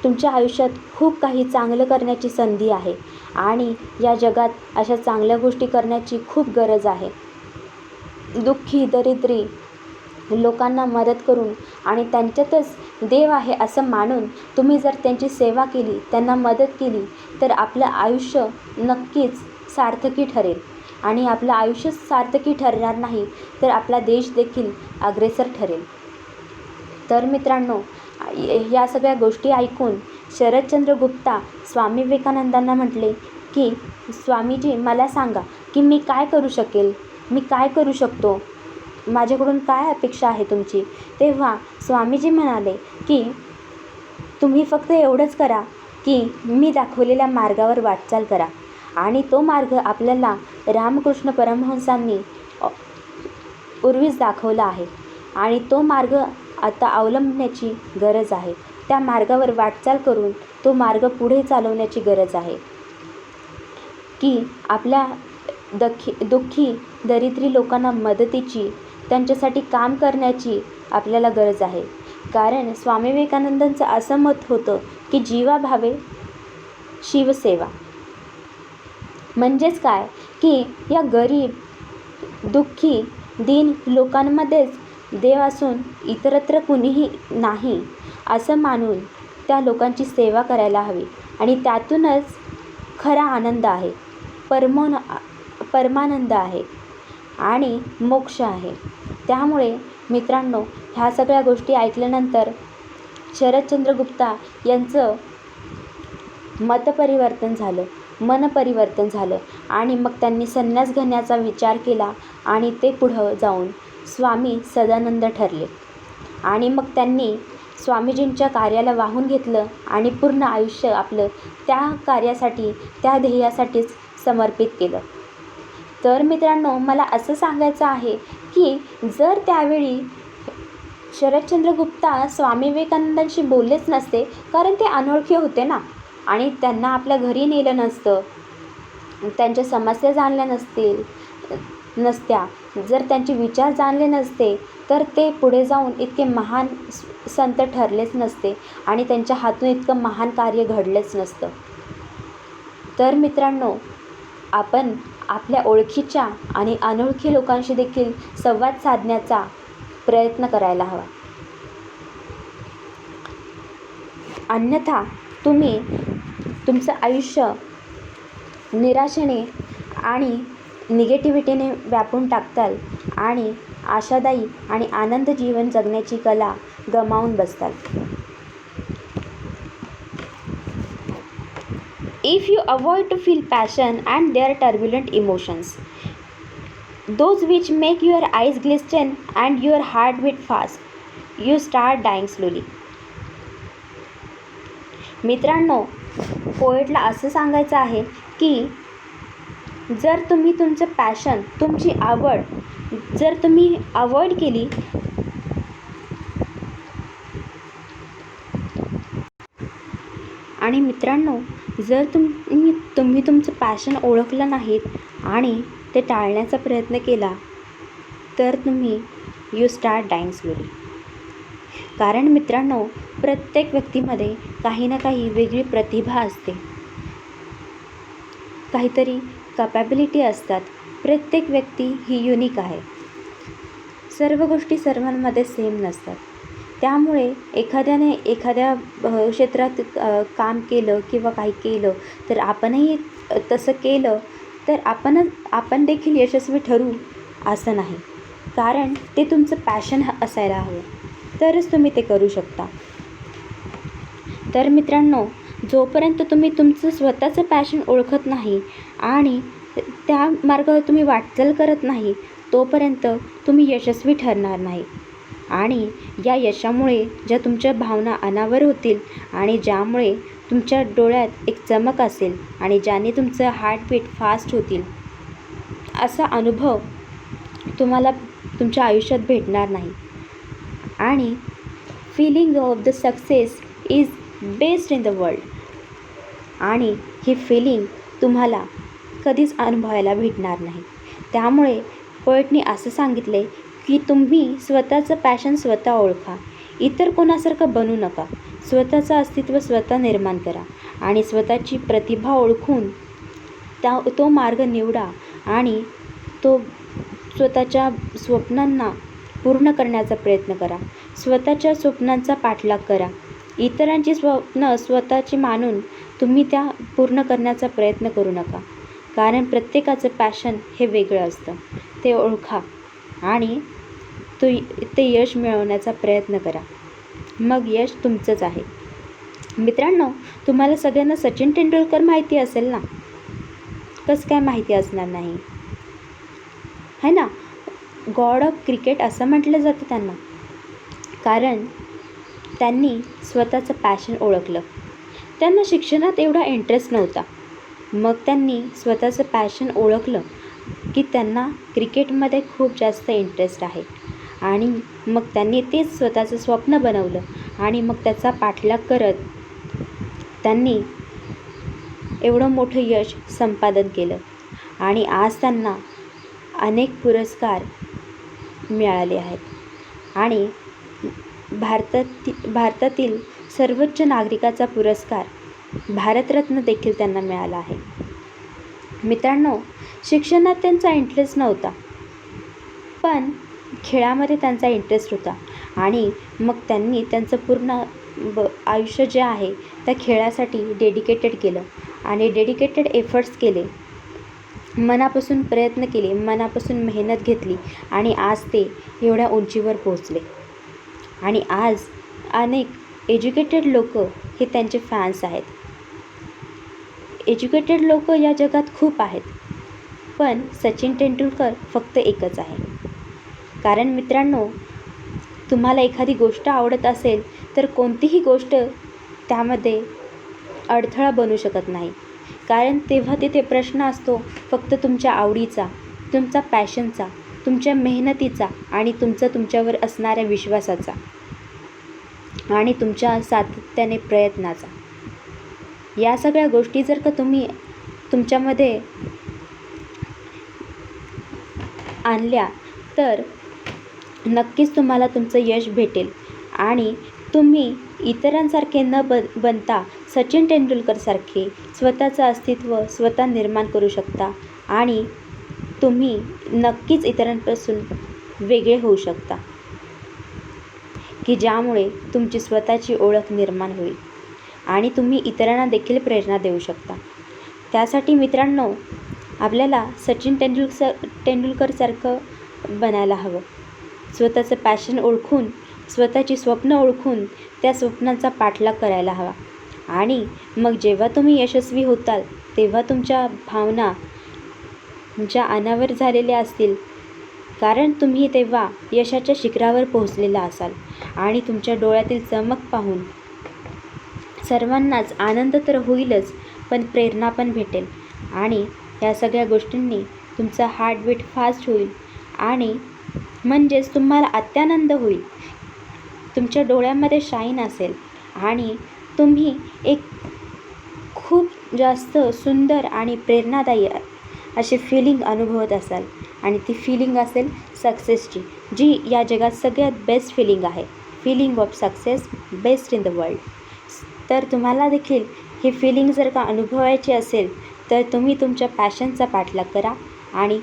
तुमच्या आयुष्यात खूप काही चांगलं करण्याची संधी आहे आणि या जगात अशा चांगल्या गोष्टी करण्याची खूप गरज आहे. दुःखी दरिद्री लोकांना मदत करून आणि त्यांच्यातच देव आहे असं मानून तुम्ही जर त्यांची सेवा केली, त्यांना मदत केली, तर आपलं आयुष्य नक्कीच सार्थकी ठरेल. आणि आपलं आयुष्य सार्थकी ठरणार नाही तर आपला देश देखील अग्रेसर ठरेल. तर मित्रांनो, या सगळ्या गोष्टी ऐकून शरदचंद्र गुप्ता स्वामी विवेकानंदांना म्हटले की स्वामीजी, मला सांगा की मी काय करू शकेल, मी काय करू शकतो, माझ्याकडून काय अपेक्षा आहे तुमची. तेव्हा स्वामीजी म्हणाले की तुम्ही फक्त एवढंच करा की मी दाखवलेल्या मार्गावर वाटचाल करा. आणि तो मार्ग आपल्याला रामकृष्ण परमहंसांनी पूर्वीच दाखवला आहे आणि तो मार्ग आता अवलंबण्याची गरज आहे. त्या मार्गावर वाटचाल करून तो मार्ग पुढे चालवण्याची गरज आहे. की आपल्या दुःखी दरिद्री लोकांना मदतीची, त्यांच्यासाठी काम करण्याची आपल्याला गरज आहे. कारण स्वामी विवेकानंदांचं असं मत होतं की जीवा भावे शिवसेवा. म्हणजेच काय की या गरीब, दुःखी, दीन लोकांमध्येच देव असून इतरत्र कुणीही नाही असं मानून त्या लोकांची सेवा करायला हवी. आणि त्यातूनच खरा आनंद आहे, परमानंद आहे आणि मोक्ष आहे. त्यामुळे मित्रांनो, ह्या सगळ्या गोष्टी ऐकल्यानंतर शरदचंद्र गुप्ता यांचं मनपरिवर्तन झालं आणि मग त्यांनी संन्यास घेण्याचा विचार केला आणि ते पुढं जाऊन स्वामी सदानंद ठरले. आणि मग त्यांनी स्वामीजींच्या कार्याला वाहून घेतलं आणि पूर्ण आयुष्य आपलं त्या कार्यासाठी, त्या ध्येयासाठीच समर्पित केलं. तर मित्रांनो, मला असं सांगायचं आहे की जर त्यावेळी शरदचंद्र गुप्ता स्वामी विवेकानंदांशी बोललेच नसते, कारण ते अनोळखी होते ना आणि त्यांना आपल्या घरी नेलं नसतं, त्यांच्या समस्या जाणल्या नसत्या, जर त्यांचे विचार जाणले नसते तर ते पुढे जाऊन इतके महान संत ठरलेच नसते आणि त्यांच्या हातून इतकं महान कार्य घडलेच नसतं. तर मित्रांनो, आपण आपल्या ओळखीच्या आणि अनोळखी लोकांशी देखील संवाद साधण्याचा प्रयत्न करायला हवा. अन्यथा तुम्ही तुमचं आयुष्य निराशेने आणि निगेटिव्हिटीने व्यापून टाकताल आणि आशादायी आणि आनंद जीवन जगण्याची कला गमावून बसताल. If you avoid to feel passion and their turbulent emotions, those which make your eyes glisten and your heart beat fast, you start dying slowly. मित्रांनो, पोएटला असं सांगायचं आहे की जर तुम्ही तुमचं पॅशन, तुमची आवड जर तुम्ही अवॉइड केली आणि मित्रांनो, जर तुम्ही तुमचं पॅशन ओळखलं नाहीत आणि ते टाळण्याचा प्रयत्न केला तर तुम्ही यू स्टार्ट डाईंग स्लोली. कारण मित्रांनो, प्रत्येक व्यक्तीमध्ये काही ना काही वेगळी प्रतिभा असते, काहीतरी कॅपॅबिलिटी असतात. प्रत्येक व्यक्ती ही युनिक आहे. सर्व गोष्टी सर्वांमध्ये सेम नसतात. त्यामुळे एखाद्याने एखाद्या क्षेत्रात काम केलं किंवा काही केलं तर आपणही तसं केलं तर आपण देखील यशस्वी ठरू असं नाही. कारण ते तुमचं पॅशन असायला हवं, तरच तुम्ही ते करू शकता. तर मित्रांनो, जोपर्यंत तुम्ही तुमचं स्वतःचं पॅशन ओळखत नाही आणि त्या मार्गावर तुम्ही वाटचाल करत नाही, तोपर्यंत तुम्ही यशस्वी ठरणार नाही. आणि या यशामुळे ज्या तुमच्या भावना अनावर होतील आणि ज्यामुळे तुमच्या डोळ्यात एक चमक असेल आणि ज्याने तुमचं हार्टबीट फास्ट होतील, असा अनुभव तुम्हाला तुमच्या आयुष्यात भेटणार नाही. आणि feeling of the success is best in the world. आणि ही फिलिंग तुम्हाला कधीच अनुभवायला भेटणार नाही. त्यामुळे पोएटनी असं सांगितले की तुम्ही स्वतःचं पॅशन स्वतः ओळखा. इतर कोणासारखं बनू नका. स्वतःचं अस्तित्व स्वतः निर्माण करा आणि स्वतःची प्रतिभा ओळखून तो मार्ग निवडा आणि तो स्वतःच्या स्वप्नांना पूर्ण करण्याचा प्रयत्न करा. स्वतःच्या स्वप्नांचा पाठलाग करा. इतरांची स्वप्न स्वतःची मानून तुम्ही त्या पूर्ण करण्याचा प्रयत्न करू नका. कारण प्रत्येकाचं पॅशन हे वेगळं असतं. ते ओळखा आणि ते यश मिळवण्याचा प्रयत्न करा. मग यश तुमचंच आहे. मित्रांनो, तुम्हाला सगळ्यांना सचिन तेंडुलकर माहिती असेल ना? कसं काय माहिती असणार नाही, है ना? गॉड ऑफ क्रिकेट असं म्हटलं जातं त्यांना. कारण त्यांनी स्वतःचं पॅशन ओळखलं. त्यांना शिक्षणात एवढा इंटरेस्ट नव्हता. मग त्यांनी स्वतःचं पॅशन ओळखलं की त्यांना क्रिकेटमध्ये खूप जास्त इंटरेस्ट आहे. आणि मग त्यांनी तेच स्वतःचं स्वप्न बनवलं आणि मग त्याचा पाठलाग करत त्यांनी एवढं मोठं यश संपादन केलं. आणि आज त्यांना अनेक पुरस्कार मिळाले आहेत. आणि भारतातील सर्वोच्च नागरिकाचा पुरस्कार भारतरत्न देखील त्यांना मिळाला आहे. मित्रांनो, शिक्षणात त्यांचा इंटरेस्ट नव्हता, पण खेळामध्ये त्यांचा इंटरेस्ट होता. आणि मग त्यांनी त्यांचं पूर्ण आयुष्य जे आहे त्या खेळासाठी डेडिकेटेड केलं आणि डेडिकेटेड एफर्ट्स केले. मनापासून प्रयत्न केले, मनापासून मेहनत घेतली आणि आज ते एवढ्या उंचीवर पोहोचले. आणि आज अनेक एज्युकेटेड लोक हे त्यांचे फॅन्स आहेत. एज्युकेटेड लोक या जगात खूप आहेत, पण सचिन तेंडुलकर फक्त एकच आहे. कारण मित्रांनो, तुम्हाला एखादी गोष्ट आवडत असेल तर कोणतीही गोष्ट त्यामध्ये अडथळा बनू शकत नाही. कारण तेव्हा तिथे प्रश्न असतो फक्त तुमच्या आवडीचा, तुमचा पॅशनचा, तुमच्या मेहनतीचा आणि तुमच्यावर असणाऱ्या विश्वासाचा आणि तुमच्या सातत्याने प्रयत्नाचा. या सगळ्या गोष्टी जर का तुम्ही तुमच्यामध्ये आणल्या तर नक्कीच तुम्हाला तुमचं यश भेटेल आणि तुम्ही इतरांसारखे न बनता सचिन तेंडुलकरसारखे स्वतःचं अस्तित्व स्वतः निर्माण करू शकता आणि तुम्ही नक्कीच इतरांपासून वेगळे होऊ शकता, की ज्यामुळे तुमची स्वतःची ओळख निर्माण होईल आणि तुम्ही इतरांना देखील प्रेरणा देऊ शकता. त्यासाठी मित्रांनो, आपल्याला सचिन तेंडुलकरसारखं बनायला हवं. स्वतःचं पॅशन ओळखून, स्वतःची स्वप्न ओळखून त्या स्वप्नांचा पाठलाग करायला हवा. आणि मग जेव्हा तुम्ही यशस्वी होताल तेव्हा तुमच्या भावना ज्या अनावर झालेल्या असतील, कारण तुम्ही तेव्हा यशाच्या शिखरावर पोहोचलेला असाल आणि तुमच्या डोळ्यातील चमक पाहून सर्वांनाच आनंद तर होईलच, पण प्रेरणा पण भेटेल. आणि या सगळ्या गोष्टींनी तुमचा हार्टबीट फास्ट होईल आणि म्हणजेच तुम्हाला अत्यानंद होईल. तुमच्या डोळ्यामध्ये शाईन असेल आणि तुम्ही एक खूप जास्त सुंदर आणि प्रेरणादायी अशी फिलिंग अनुभवत असाल आणि ती फिलिंग असेल सक्सेसची, जी या जगात सगळ्यात बेस्ट फिलिंग आहे. Feeling of success best in the world. तर तुम्हाला देखील ही फिलिंग जर का अनुभवायची असेल तर तुम्ही तुमच्या पॅशनचा पाठलाग करा आणि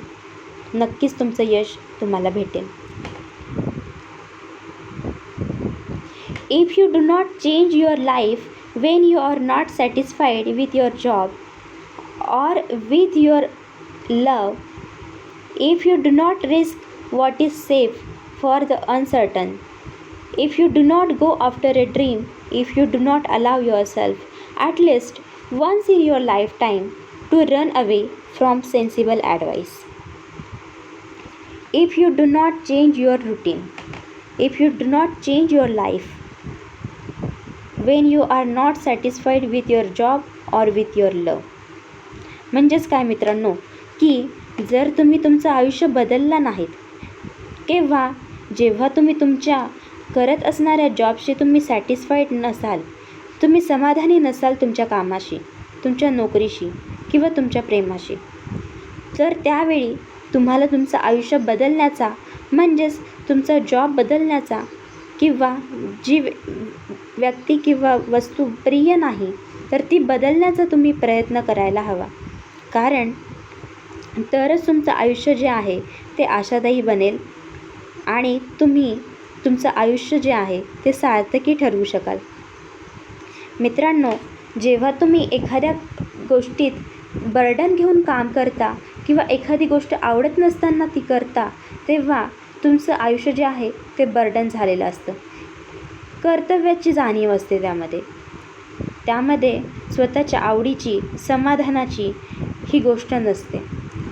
नक्कीच तुमचं यश तुम्हाला भेटेल. If you do not change your life when you are not satisfied with your job or with your love, if you do not risk what is safe for the uncertain, if you do not go after a dream, if you do not allow yourself at least once in your lifetime to run away from sensible advice, if you do not change your routine, if you do not change your life when you are not satisfied with your job or with your love. म्हणजेच काय मित्रांनो, की जर तुम्ही तुमचं आयुष्य बदलला नाहीत, किंवा जेव्हा तुम्ही तुमच्या करत असणाऱ्या जॉबशी तुम्ही सॅटिस्फाईड नसाल, तुम्ही समाधानी नसाल तुमच्या कामाशी, तुमच्या नोकरीशी किंवा तुमच्या प्रेमाशी, तर त्यावेळी तुम्हाला तुमचं आयुष्य बदलण्याचा, म्हणजेच तुमचा जॉब बदलण्याचा किंवा जी व्यक्ती किंवा वस्तू प्रिय नाही तर ती बदलण्याचा तुम्ही प्रयत्न करायला हवा. कारण तरच तुमचं आयुष्य जे आहे ते आशादायी बनेल आणि तुम्ही तुमचं आयुष्य जे आहे ते सार्थकी ठरवू शकाल. मित्रांनो, जेव्हा तुम्ही एखाद्या गोष्टीत बर्डन घेऊन काम करता किंवा एखादी गोष्ट आवडत नसताना ती करता, तेव्हा तुमचं आयुष्य जे आहे ते बर्डन झालेलं असतं. कर्तव्याची जाणीव असते त्यामध्ये स्वतःच्या आवडीची, समाधानाची ही गोष्ट नसते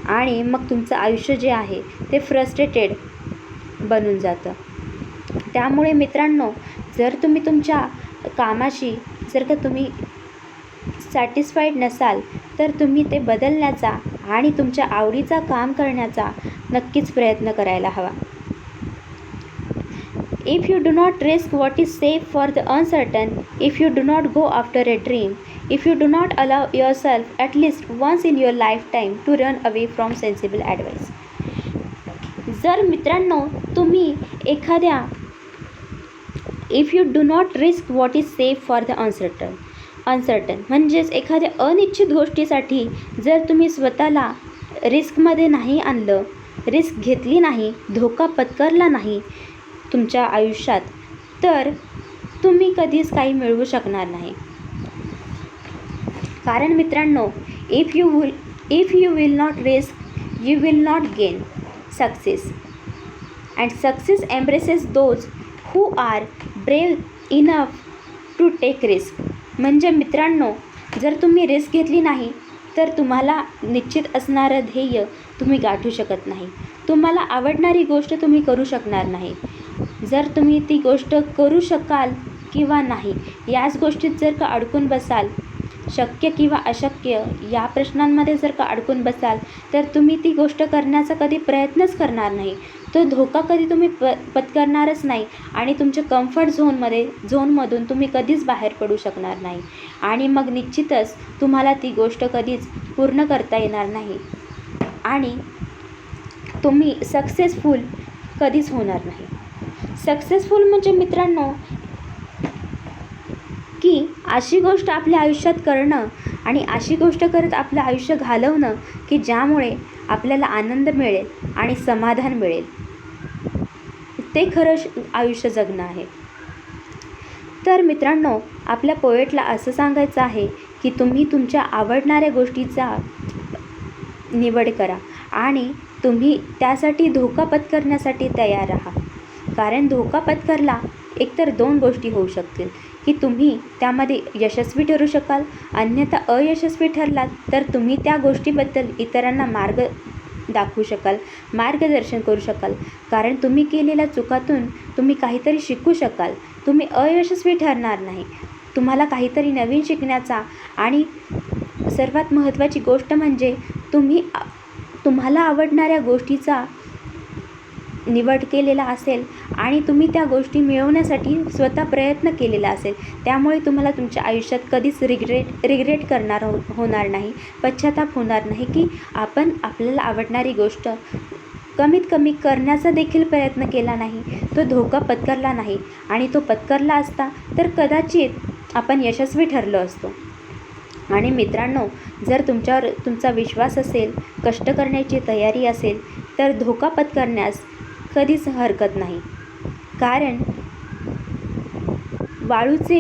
आणि मग तुमचं आयुष्य जे आहे ते फ्रस्ट्रेटेड बनून जातं. त्यामुळे मित्रांनो, जर तुम्ही तुमच्या कामाशी जर का तुम्ही सॅटिस्फाईड नसाल तर तुम्ही ते बदलण्याचा आणि तुमच्या आवडीचा काम करण्याचा नक्कीच प्रयत्न करायला हवा. If you do not risk what is safe for the uncertain, if you do not go after a dream, if you do not allow yourself at least once in your lifetime to run away from sensible advice. जर मित्रांनो तुम्ही एखाद्या if you do not risk what is safe for the uncertain म्हणजेच एखाद्या अनिश्चित गोष्टीसाठी जर तुम्ही स्वतःला रिस्कमध्ये नाही आणलं, रिस्क घेतली नाही, धोका पत्करला नाही तुमच्या आयुष्यात, तर तुम्ही कधीच काही मिळवू शकणार नाही. कारण मित्रांनो, if you will not risk you will not gain success, and success embraces those who are brave enough to take risk. म्हणजे मित्रांनो, जर तुम्ही रिस्क घेतली नाही तर तुम्हाला निश्चित असणारं ध्येय तुम्ही गाठू शकत नाही. तुम्हाला आवडणारी गोष्ट तुम्ही करू शकणार नाही. जर तुम्ही ती गोष्ट करू शकाल किंवा नाही याच गोष्टीत जर का अडकून बसाल, शक्य किंवा अशक्य या प्रश्नांमध्ये जर का अडकून बसाल, तर तुम्ही ती गोष्ट करण्याचा कधी प्रयत्नच करणार नाही. तो धोका कधी तुम्ही पत्करणारच नाही आणि तुमच्या कम्फर्ट झोनमधून तुम्ही कधीच बाहेर पडू शकणार नाही आणि मग निश्चितच तुम्हाला ती गोष्ट कधीच पूर्ण करता येणार नाही आणि तुम्ही सक्सेसफुल कधीच होणार नाही. सक्सेसफुल म्हणजे मित्रांनो की अशी गोष्ट आपल्या आयुष्यात करणं आणि अशी गोष्ट करत आपलं आयुष्य घालवणं की ज्यामुळे आपल्याला आनंद मिळेल आणि समाधान मिळेल. ते खरं आयुष्य जगणं आहे. तर मित्रांनो, आपल्या पोएटला असं सांगायचं आहे की तुम्ही तुमच्या आवडणाऱ्या गोष्टीचा निवड करा आणि तुम्ही त्यासाठी धोका पत्करण्यासाठी तयार राहा. कारण धोका पत्करला एकतर दोन गोष्टी होऊ शकतील की तुम्ही त्यामध्ये यशस्वी ठरू शकाल, अन्यथा अयशस्वी ठरलात तर तुम्ही त्या गोष्टीबद्दल इतरांना मार्ग दाखवू शकाल, मार्गदर्शन करू शकाल. कारण तुम्ही केलेल्या चुकातून तुम्ही काहीतरी शिकू शकाल. तुम्ही अयशस्वी ठरणार नाही. तुम्हाला काहीतरी नवीन शिकण्याचा आणि सर्वात महत्त्वाची गोष्ट म्हणजे तुम्हाला आवडणाऱ्या गोष्टीचा निवड केलेला असेल आणि तुम्ही त्या गोष्टी मिळवण्यासाठी स्वतः प्रयत्न केलेला असेल, त्यामुळे तुम्हाला तुमच्या आयुष्यात कधीच रिग्रेट होणार नाही, पश्चाताप होणार नाही की आपण आपल्याला आवडणारी गोष्ट कमीत कमी करण्याचा देखील प्रयत्न केला नाही, तो धोका पत्करला नाही आणि तो पत्करला असता तर कदाचित आपण यशस्वी ठरलो असतो. आणि मित्रांनो, जर तुमच्यावर तुमचा विश्वास असेल, कष्ट करण्याची तयारी असेल तर धोका पत्करण्यास कधीच हरकत नाही. कारण वाळूचे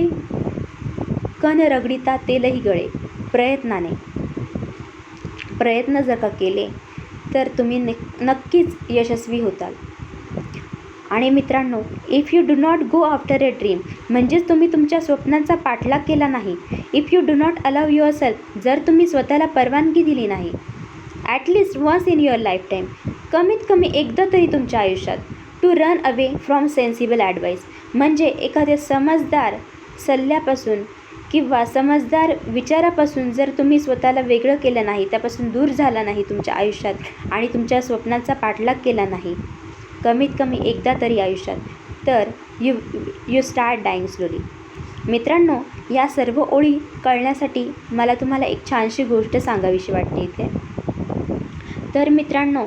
कण रगडिता तेलही गळे. प्रयत्न जर का केले तर तुम्ही नक्कीच यशस्वी होताल. आणि मित्रांनो, if you do not go after a dream म्हणजेच तुम्ही तुमच्या स्वप्नांचा पाठलाग केला नाही. If you do not allow your self, जर तुम्ही स्वतःला परवानगी दिली नाही, at least once in your life time, कमीत कमी एकदा तरी तुमच्या आयुष्यात, to run away from sensible advice म्हणजे एखाद्या समजदार सल्ल्यापासून किंवा समजदार विचारापासून जर तुम्ही स्वतःला वेगळं केलं नाही, त्यापासून दूर झाला नाही तुमच्या आयुष्यात आणि तुमच्या स्वप्नांचा पाठलाग केला नाही कमीत कमी एकदा तरी आयुष्यात, तर यू स्टार्ट डाईंग स्लोली. मित्रांनो, या सर्व ओळी कळण्यासाठी मला तुम्हाला एक छानशी गोष्ट सांगावीशी वाटते इथे. तर मित्रांनो,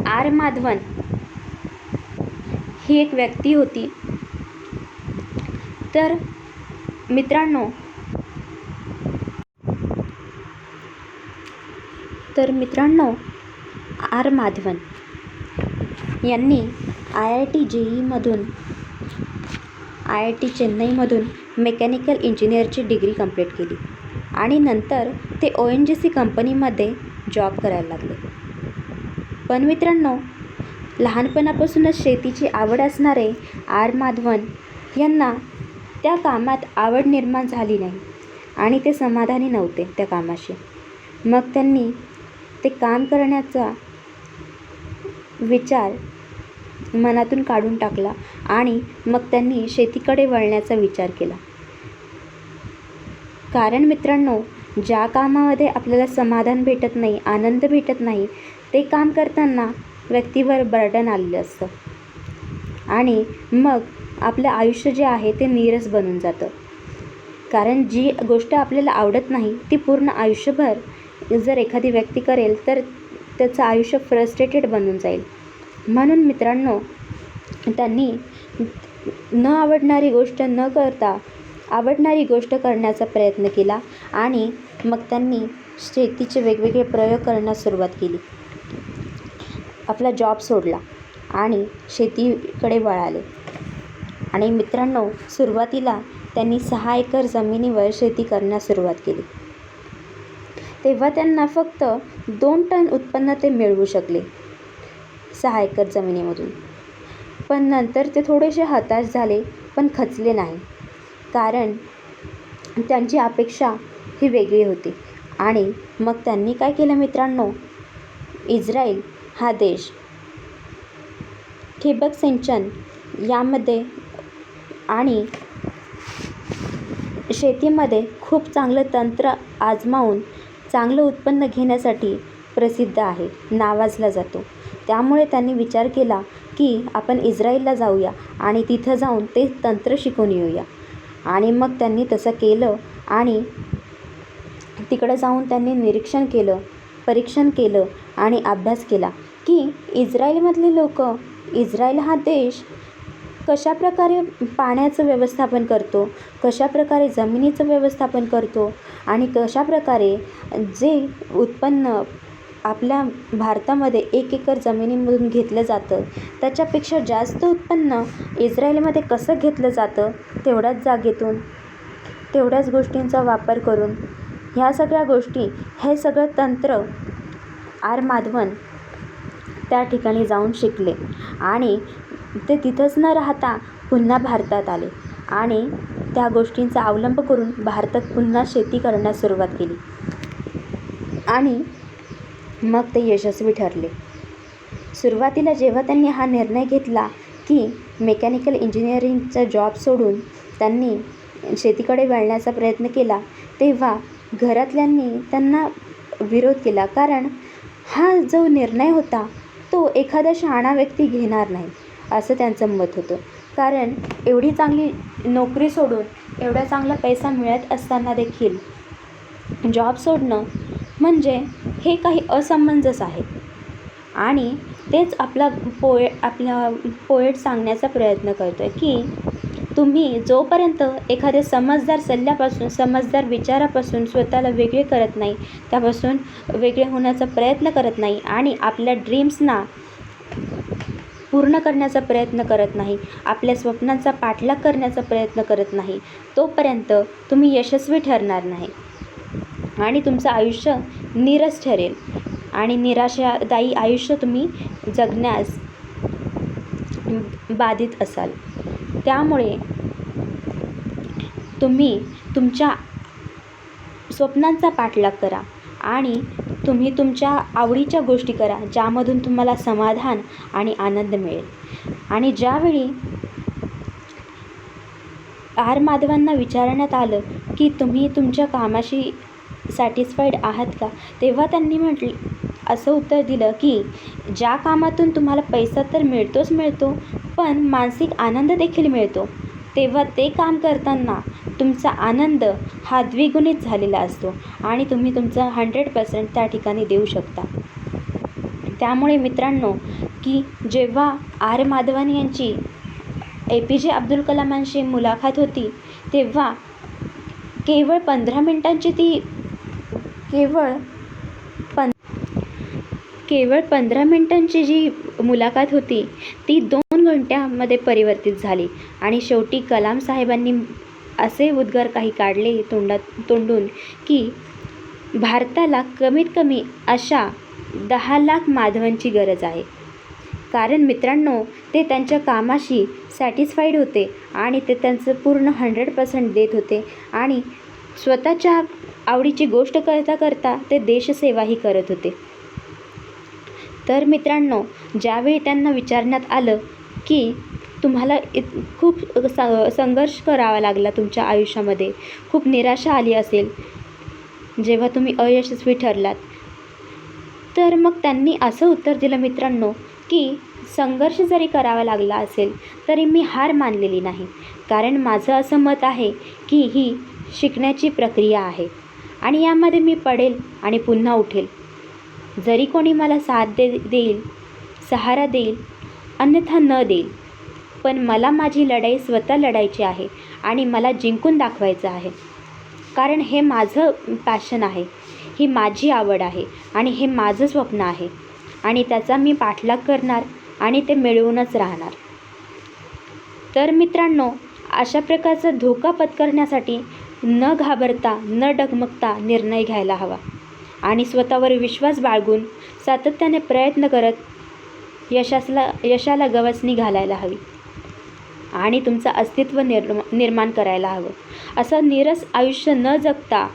आर माधवन ही एक व्यक्ती होती. तर मित्रांनो आर माधवन यांनी IIT चेन्नईमधून मेकॅनिकल इंजिनिअरची डिग्री कंप्लीट केली आणि नंतर ते ONGC कंपनीमध्ये जॉब करायला लागले. पण मित्रांनो, लहानपणापासूनच शेतीची आवड असणारे आर माधवन यांना त्या कामात आवड निर्माण झाली नाही आणि ते समाधानी नव्हते त्या कामाशी. मग त्यांनी ते काम करण्याचा विचार मनातून काढून टाकला आणि मग त्यांनी शेतीकडे वळण्याचा विचार केला. कारण मित्रांनो, ज्या कामामध्ये आपल्याला समाधान भेटत नाही, आनंद भेटत नाही, ते काम करताना व्यक्तीवर बर्डन आलेलं असतं आणि मग आपलं आयुष्य जे आहे ते नीरस बनून जातं. कारण जी गोष्ट आपल्याला आवडत नाही ती पूर्ण आयुष्यभर जर एखादी व्यक्ती करेल तर त्याचं आयुष्य फ्रस्ट्रेटेड बनून जाईल. म्हणून मित्रांनो, त्यांनी न आवडणारी गोष्ट न करता आवडणारी गोष्ट करण्याचा प्रयत्न केला आणि मग त्यांनी शेतीचे वेगवेगळे प्रयोग करण्यास सुरुवात केली. आपला जॉब सोडला आणि शेतीकडे वळाले. आणि मित्रांनो, सुरुवातीला त्यांनी 6 एकर जमिनीवर शेती करण्यास सुरुवात केली. तेव्हा त्यांना फक्त 2 टन उत्पन्न ते मिळवू शकले 6 एकर जमिनीमधून. पण नंतर ते थोडेसे हताश झाले, पण खचले नाही. कारण त्यांची अपेक्षा ही वेगळी होती. आणि मग त्यांनी काय केलं मित्रांनो, इस्रायल हा देश ठिबक सिंचन यामध्ये आणि शेतीमध्ये खूप चांगलं तंत्र आजमावून चांगलं उत्पन्न घेण्यासाठी प्रसिद्ध आहे, नावाजला जातो. त्यामुळे त्यांनी विचार केला की आपण इस्रायलला जाऊया आणि तिथं जाऊन ते तंत्र शिकून येऊया. आणि मग त्यांनी तसं केलं आणि तिकडं जाऊन त्यांनी निरीक्षण केलं, परीक्षण केलं आणि अभ्यास केला की इस्रायलमधले लोक, इस्रायल हा देश कशाप्रकारे पाण्याचं व्यवस्थापन करतो, कशाप्रकारे जमिनीचं व्यवस्थापन करतो आणि कशाप्रकारे जे उत्पन्न आपल्या भारतामध्ये 1 एकर जमिनीमधून घेतलं जातं त्याच्यापेक्षा जास्त उत्पन्न इस्रायलमध्ये कसं घेतलं जातं, तेवढ्याच जागेतून तेवढ्याच गोष्टींचा वापर करून ह्या सगळ्या गोष्टी, हे सगळं तंत्र आर माधवन त्या ठिकाणी जाऊन शिकले आणि ते तिथंच न राहता पुन्हा भारतात आले आणि त्या गोष्टींचा अवलंब करून भारतात पुन्हा शेती करण्यास सुरुवात केली आणि मग ते यशस्वी ठरले. सुरुवातीला जेव्हा त्यांनी हा निर्णय घेतला की मेकॅनिकल इंजिनिअरिंगचा जॉब सोडून त्यांनी शेतीकडे वळण्याचा प्रयत्न केला, तेव्हा घरातल्यांनी त्यांना विरोध केला. कारण हा जो निर्णय होता तो एखादा शहाणा व्यक्ती घेणार नाही असं त्यांचं मत होतं. कारण एवढी चांगली नोकरी सोडून एवढा चांगला पैसा मिळत असताना देखील जॉब सोडणं म्हणजे हे काही असमंजस आहे. आणि तेच आपला पोएट सांगण्याचा प्रयत्न करतो आहे की तुम्ही जोपर्यंत एखाद्या समजदार सल्ल्यापासून, समजदार विचारापासून स्वतःला वेगळे करत नाही, त्यापासून वेगळे होण्याचा प्रयत्न करत नाही आणि आपल्या ड्रीम्सना पूर्ण करण्याचा प्रयत्न करत नाही, आपल्या स्वप्नांचा पाठलाग करण्याचा प्रयत्न करत नाही, तोपर्यंत तुम्ही यशस्वी ठरणार नाही आणि तुमचं आयुष्य नीरस ठरेल आणि निराशादायी आयुष्य तुम्ही जगण्यास बाधित असाल. त्यामुळे तुम्ही तुमच्या स्वप्नांचा पाठलाग करा आणि तुम्ही तुमच्या आवडीच्या गोष्टी करा, ज्यामधून तुम्हाला समाधान आणि आनंद मिळेल. आणि ज्यावेळी आर माधवांना विचारण्यात आलं की तुम्ही तुमच्या कामाशी सॅटिस्फाईड आहात का, तेव्हा त्यांनी असं उत्तर दिलं की ज्या कामातून तुम्हाला पैसा तर मिळतो पण मानसिक आनंद देखील मिळतो, तेव्हा ते काम करताना तुमचा आनंद हा द्विगुणित झालेला असतो आणि तुम्ही तुमचा 100% त्या ठिकाणी देऊ शकता. त्यामुळे मित्रांनो, की जेव्हा आर माधवन यांची APJ अब्दुल कलामांशी मुलाखत होती, तेव्हा केवळ 15 मिनिटांची ती केवळ 15 मिनिटांची जी मुलाखत होती ती 2 घंट्यामध्ये परिवर्तित झाली आणि शेवटी कलाम साहेबांनी असे उद्गार काही काढले तोंडून की भारताला कमीत कमी अशा 10 लाख माधवांची गरज आहे. कारण मित्रांनो, ते त्यांच्या कामाशी सॅटिस्फाईड होते आणि ते त्यांचं पूर्ण 100% देत होते आणि स्वतःच्या आवडीची गोष्ट करता करता ते देशसेवाही करत होते. तर मित्रांनो, ज्यावेळी त्यांना विचारण्यात आलं की तुम्हाला खूप संघर्ष करावा लागला तुमच्या आयुष्यामध्ये, खूप निराशा आली असेल जेव्हा तुम्ही अयशस्वी ठरलात, तर मग त्यांनी असं उत्तर दिलं मित्रांनो की संघर्ष जरी करावा लागला असेल तरी मी हार मानलेली नाही. कारण माझं असं मत आहे की ही शिकण्याची प्रक्रिया आहे आणि यामध्ये मी पडेल आणि पुन्हा उठेल. जरी कोणी मला साथ देईल, सहारा देईल, अन्यथा न देईल, पण मला माझी लढाई स्वतः लढायची आहे आणि मला जिंकून दाखवायचं आहे. कारण हे माझं पॅशन आहे, ही माझी आवड आहे आणि हे माझं स्वप्न आहे आणि त्याचा मी पाठलाग करणार आणि ते मिळवूनच राहणार. तर मित्रांनो, अशा प्रकारचा धोका पत्करण्यासाठी न घाबरता, न डगमगता निर्णय घ्यायला हवा आणि स्वतःवर विश्वास बाळगून सातत्याने प्रयत्न करत यशाला गवसणी घालायला हवी आणि तुमचं अस्तित्व निर्माण करायला हवं. असं नीरस आयुष्य न जगता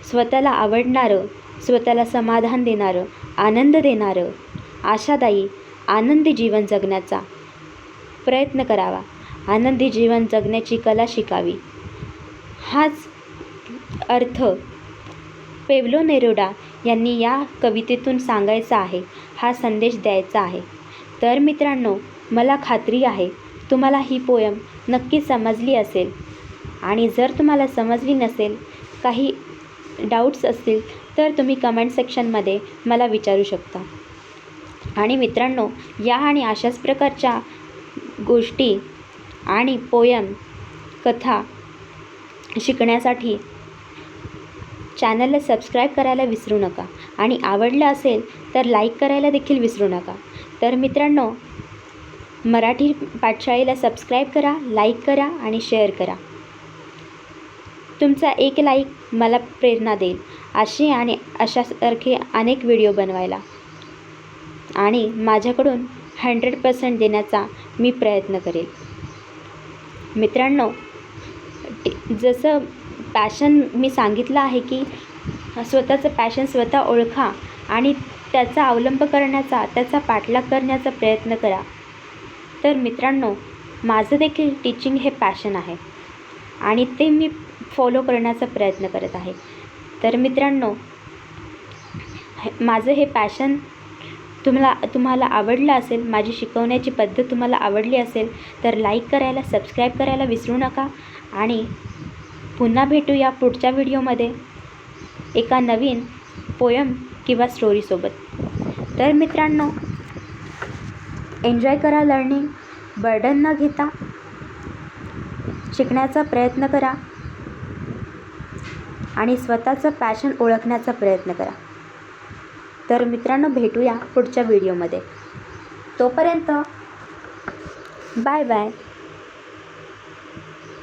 स्वतःला आवडणारं, स्वतःला समाधान देणारं, आनंद देणारं, आशादायी, आनंदी जीवन जगण्याचा प्रयत्न करावा. आनंदी जीवन जगण्याची कला शिकावी. हाच अर्थ पेब्लो नेरुदा यांनी या कवितेतून सांगायचा आहे, हा संदेश द्यायचा आहे. तर मित्रांनो, मला खात्री आहे तुम्हाला ही पोयम नक्की समजली असेल आणि जर तुम्हाला समजली नसेल, काही डाऊट्स असतील तर तुम्ही कमेंट सेक्शनमध्ये मला विचारू शकता. आणि मित्रांनो, या आणि अशाच प्रकारच्या गोष्टी आणि पोयम, कथा शिकण्यासाठी चॅनलला सबस्क्राईब करायला विसरू नका आणि आवडलं असेल तर लाईक करायला देखील विसरू नका. तर मित्रांनो, मराठी पाठशाळेला सबस्क्राईब करा, लाईक करा आणि शेअर करा. तुमचा एक लाईक मला प्रेरणा देईल अशी आणि अशासारखे अनेक व्हिडिओ बनवायला आणि माझ्याकडून 100% देण्याचा मी प्रयत्न करेल. मित्रांनो, जसं पॅशन मी सांगितलं आहे की स्वतःचं पॅशन स्वतः ओळखा आणि त्याचा अवलंब करण्याचा, त्याचा पाठलाग करण्याचा प्रयत्न करा. तर मित्रांनो, माझं देखील टीचिंग हे पॅशन आहे आणि ते मी फॉलो करण्याचा प्रयत्न करत आहे. तर मित्रांनो, माझं हे पॅशन तुम्हाला आवडलं असेल, माझी शिकवण्याची पद्धत तुम्हाला आवडली असेल तर लाईक करायला, सबस्क्राईब करायला विसरू नका आणि पुन्हा भेटूया पुढच्या व्हिडिओमध्ये एका नवीन पोयम किंवा स्टोरीसोबत. तर मित्रांनो, एन्जॉय करा लर्निंग, बर्डन न घेता शिकण्याचा प्रयत्न करा आणि स्वतःचं पॅशन ओळखण्याचा प्रयत्न करा. तर मित्रांनो, भेटूया पुढच्या व्हिडिओमध्ये. तोपर्यंत बाय बाय.